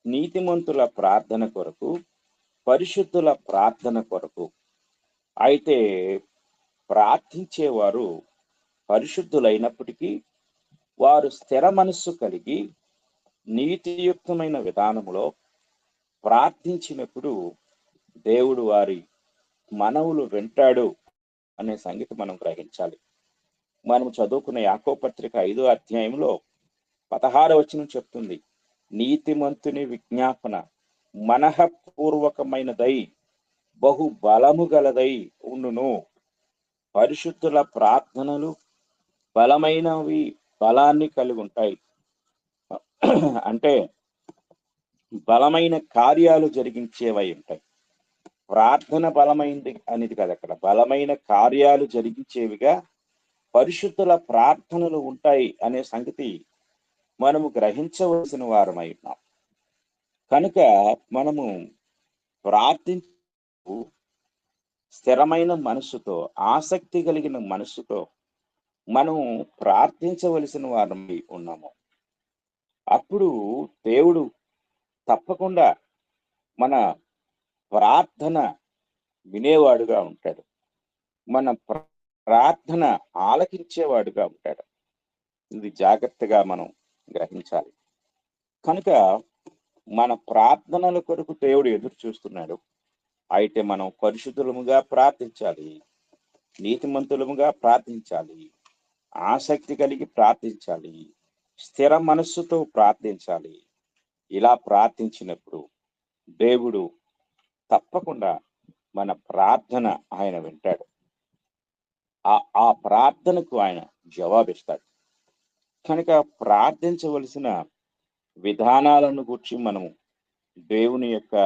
నీతిమంతుల ప్రార్థన కొరకు, పరిశుద్ధుల ప్రార్థన కొరకు. అయితే ప్రార్థించేవారు పరిశుద్ధులైనప్పటికీ వారు స్థిర మనస్సు కలిగి నీతియుక్తమైన విధానములో ప్రార్థించినప్పుడు దేవుడు వారి మనవులు వింటాడు అనే సంగతి మనం గ్రహించాలి. మనం చదువుకున్న యాకోబు పత్రిక 5వ అధ్యాయంలో 16వ వచనం చెప్తుంది, నీతిమంతుని విజ్ఞాపన మనఃపూర్వకమైనదై బహు బలము గలదై ఉండును. పరిశుద్ధుల ప్రార్థనలు బలమైనవి, బలాన్ని కలిగి ఉంటాయి. అంటే బలమైన కార్యాలు జరిగించేవై ఉంటాయి. ప్రార్థన బలమైంది అనేది కదా, అక్కడ బలమైన కార్యాలు జరిగించేవిగా పరిశుద్ధుల ప్రార్థనలు ఉంటాయి అనే సంగతి మనము గ్రహించవలసిన వారమై ఉన్నాం. కనుక మనము ప్రార్థించు స్థిరమైన మనస్సుతో, ఆసక్తి కలిగిన మనస్సుతో మనము ప్రార్థించవలసిన వారమై ఉన్నాము. అప్పుడు దేవుడు తప్పకుండా మన ప్రార్థన వినేవాడుగా ఉంటాడు, మన ప్రార్థన ఆలకించేవాడుగా ఉంటాడు. ఇది జాగ్రత్తగా మనం గ్రహించాలి. కనుక మన ప్రార్థనల కొరకు దేవుడు ఎదురు చూస్తున్నాడు. అయితే మనం పరిశుద్ధులముగా ప్రార్థించాలి, నీతిమంతులముగా ప్రార్థించాలి, ఆసక్తి కలిగి ప్రార్థించాలి, స్థిర మనస్సుతో ప్రార్థించాలి. ఇలా ప్రార్థించినప్పుడు దేవుడు తప్పకుండా మన ప్రార్థన ఆయన వింటాడు. ఆ ప్రార్థనకు ఆయన జవాబిస్తాడు. కనుక ప్రార్థించవలసిన విధానాలను గురించి మనము దేవుని యొక్క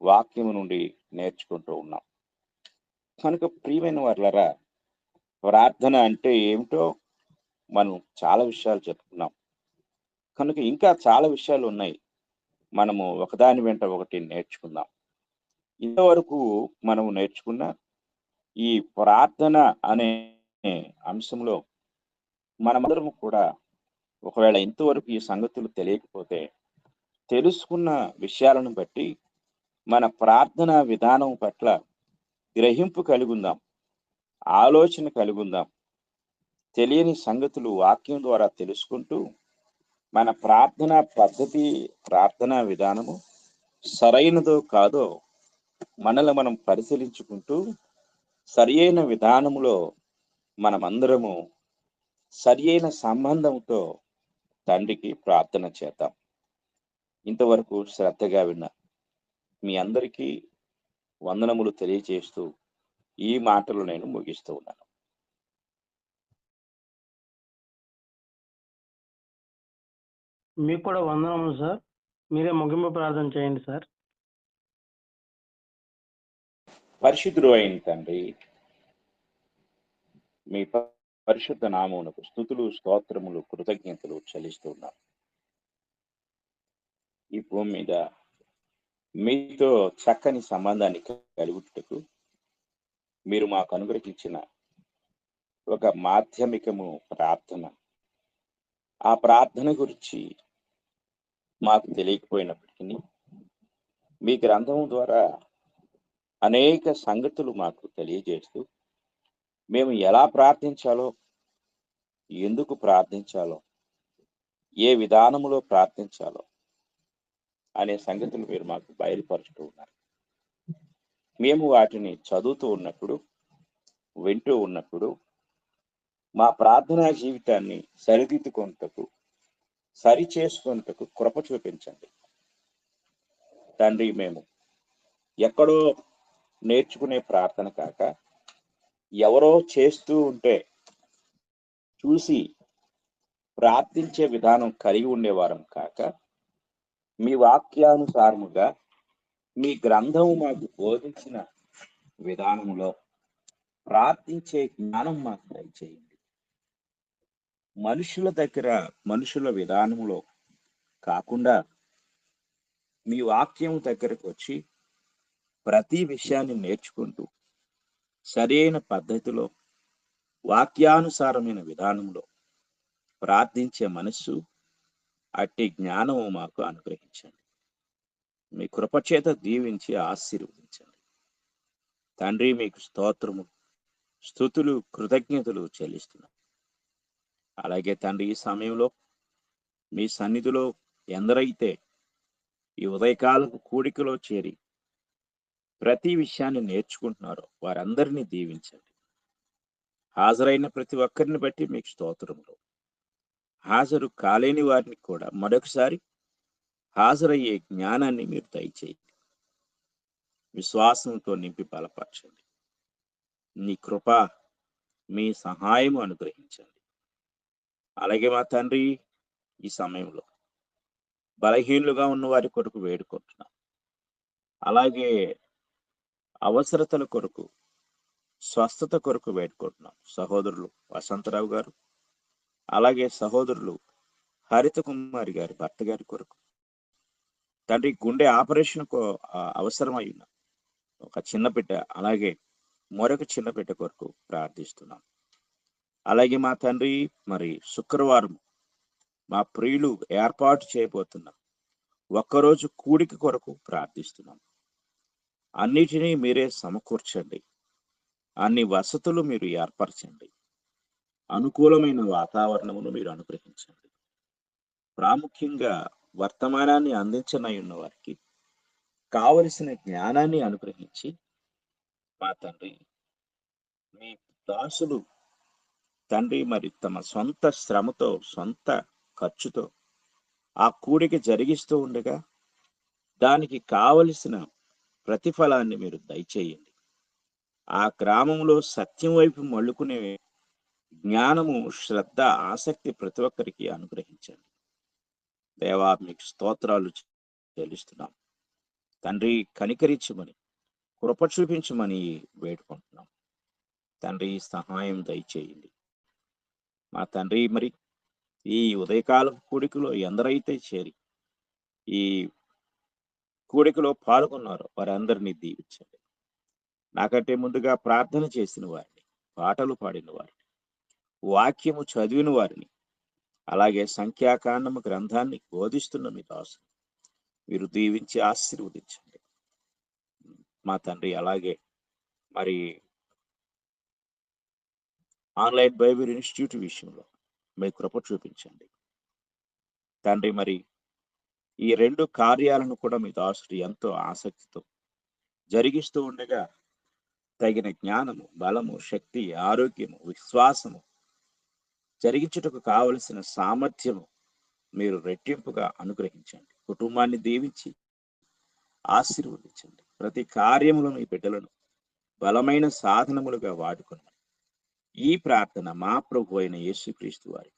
వాక్యము నుండి నేర్చుకుంటూ ఉన్నాం. కనుక ప్రియమైన వారలారా, ప్రార్థన అంటే ఏమిటో మనం చాలా విషయాలు చెప్పుకున్నాం. కనుక ఇంకా చాలా విషయాలు ఉన్నాయి. మనము ఒకదాని వెంట ఒకటి నేర్చుకుందాం. ఇంతవరకు మనము నేర్చుకున్న ఈ ప్రార్థన అనే అంశంలో మనమందరము కూడా ఒకవేళ ఇంతవరకు ఈ సంగతులు తెలియకపోతే తెలుసుకున్న విషయాలను బట్టి మన ప్రార్థన విధానం పట్ల గ్రహింపు కలిగి ఉందాం, ఆలోచన కలిగి ఉందాం. తెలియని సంగతులు వాక్యం ద్వారా తెలుసుకుంటూ మన ప్రార్థన పద్ధతి, ప్రార్థనా విధానము సరైనదో కాదో మనల్ని మనం పరిశీలించుకుంటూ సరి అయిన విధానములో మనమందరము సరి అయిన సంబంధంతో తండ్రికి ప్రార్థన చేద్దాం. ఇంతవరకు శ్రద్ధగా విన్న మీ అందరికీ వందనములు తెలియజేస్తూ ఈ మాటలు నేను ముగిస్తూ ఉన్నాను. మీకు కూడా వందనములు సార్. మీరే ముగింపు ప్రార్థన చేయండి సార్. పరిశుద్ధుడు అయిన తండ్రి, మీ పరిశుద్ధ నామమునకు స్తుతులు, స్తోత్రములు, కృతజ్ఞతలు చెల్లిస్తున్నాం. ఈ భూమి మీద మీతో చక్కని సంబంధాన్ని కలుగుటకు మీరు మాకు అనుగ్రహించిన ఒక మాధ్యమికము ప్రార్థన. ఆ ప్రార్థన గురించి మాకు తెలియకపోయినప్పటికీ మీ గ్రంథం ద్వారా అనేక సంగతులు మాకు తెలియజేస్తూ మేము ఎలా ప్రార్థించాలో, ఎందుకు ప్రార్థించాలో, ఏ విధానములో ప్రార్థించాలో అనే సంగతులు మీరు మాకు బయలుపరుస్తూ ఉన్నారు. మేము వాటిని చదువుతూ ఉన్నప్పుడు, వింటూ ఉన్నప్పుడు మా ప్రార్థనా జీవితాన్ని సరిదిద్దుకొనుటకు, సరి చేసుకొనుటకు కృప చూపించండి తండ్రి. మేము ఎక్కడో నేర్చుకునే ప్రార్థన కాక, ఎవరో చేస్తూ ఉంటే చూసి ప్రార్థించే విధానం కలిగి ఉండేవారం కాక, మీ వాక్యానుసారముగా మీ గ్రంథము మాకు బోధించిన విధానములో ప్రార్థించే జ్ఞానం మాకు దయచేయండి. మనుషుల దగ్గర, మనుషుల విధానములో కాకుండా మీ వాక్యం దగ్గరకు వచ్చి ప్రతి విషయాన్ని నేర్చుకుంటూ సరైన పద్ధతిలో వాక్యానుసారమైన విధానంలో ప్రార్థించే మనస్సు, అట్టి జ్ఞానము మాకు అనుగ్రహించండి. మీ కృపచేత దీవించి ఆశీర్వదించండి తండ్రి. మీకు స్తోత్రము, స్తుతులు, కృతజ్ఞతలు చెల్లిస్తున్నాం. అలాగే తండ్రి, ఈ సమయంలో మీ సన్నిధిలో ఎందరైతే ఈ ఉదయకాలపు కూడికలో చేరి ప్రతి విషయాన్ని నేర్చుకుంటున్నారో వారందరినీ దీవించండి. హాజరైన ప్రతి ఒక్కరిని బట్టి మీకు స్తోత్రములు. హాజరు కాలేని వారిని కూడా మరొకసారి హాజరయ్యే జ్ఞానాన్ని మీరు దయచేయండి. విశ్వాసంతో నింపి బలపరచండి. నీ కృప, మీ సహాయం అనుగ్రహించండి. అలాగే మా తండ్రి, ఈ సమయంలో బలహీనులుగా ఉన్న వారి కొరకు వేడుకుంటున్నాం. అలాగే అవసరతల కొరకు, స్వస్థత కొరకు వేడుకుంటున్నాం. సహోదరులు వసంతరావు గారు, అలాగే సహోదరులు హరిత కుమారి గారి భర్త గారి కొరకు తండ్రి, గుండె ఆపరేషన్ అవసరమై ఉన్న ఒక చిన్న బిడ్డ, అలాగే మరొక చిన్న బిడ్డ కొరకు ప్రార్థిస్తున్నాం. అలాగే మా తండ్రి, మరి శుక్రవారం మా ప్రియులు ఏర్పాటు చేయబోతున్న ఒక్కరోజు కూడిక కొరకు ప్రార్థిస్తున్నాం. అన్నిటినీ మీరే సమకూర్చండి. అన్ని వసతులు మీరు ఏర్పరచండి. అనుకూలమైన వాతావరణమును మీరు అనుగ్రహించండి. ప్రాముఖ్యంగా వర్తమానాన్ని అందించనై ఉన్న వారికి కావలసిన జ్ఞానాన్ని అనుగ్రహించి మా తండ్రి, మీ దాసులు తండ్రి మరి తమ సొంత శ్రమతో, సొంత ఖర్చుతో ఆ కూడిక జరిగిస్తూ ఉండగా దానికి కావలసిన ప్రతిఫలాన్ని మీరు దయచేయండి. ఆ గ్రామంలో సత్యం వైపు మళ్ళుకునే జ్ఞానము, శ్రద్ధ, ఆసక్తి ప్రతి ఒక్కరికి అనుగ్రహించండి. దేవా, మీకు స్తోత్రాలు చెల్లిస్తున్నాం. తండ్రి, కనికరించమని, కృప చూపించమని వేడుకుంటున్నాం. తండ్రి, సహాయం దయచేయండి. మా తండ్రి, మరి ఈ ఉదయకాలం కూడికలో ఎందరైతే చేరి ఈ కూడికలో పాల్గొన్నారో వారందరినీ దీవించండి. నాకంటే ముందుగా ప్రార్థన చేసిన వారిని, పాటలు పాడిన వారిని, వాక్యము చదివిన వారిని, అలాగే సంఖ్యాకాండము గ్రంథాన్ని బోధిస్తున్న మీ దాసుని మీరు దీవించి ఆశీర్వదించండి. మా తండ్రి, అలాగే మరి ఆన్లైన్ బైబిల్ ఇన్స్టిట్యూట్ విషయంలో మీ కృప చూపించండి. తండ్రి, మరి ఈ 2 కార్యాలను కూడా మీ దాసుడు ఎంతో ఆసక్తితో జరిగిస్తూ ఉండగా తగిన జ్ఞానము, బలము, శక్తి, ఆరోగ్యము, విశ్వాసము, జరిగించుటకు కావలసిన సామర్థ్యము మీరు రెట్టింపుగా అనుగ్రహించండి. కుటుంబాన్ని దీవించి ఆశీర్వదించండి. ప్రతి కార్యములో మీ బిడ్డలను బలమైన సాధనములుగా వాడుకుని ఈ ప్రార్థన మా ప్రభు అయిన యేసుక్రీస్తు వారి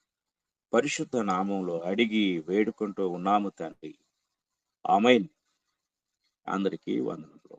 పరిశుద్ధ నామంలో అడిగి వేడుకుంటూ ఉన్నాము తండ్రి. ఆమేన్. అందరికీ వందనములు.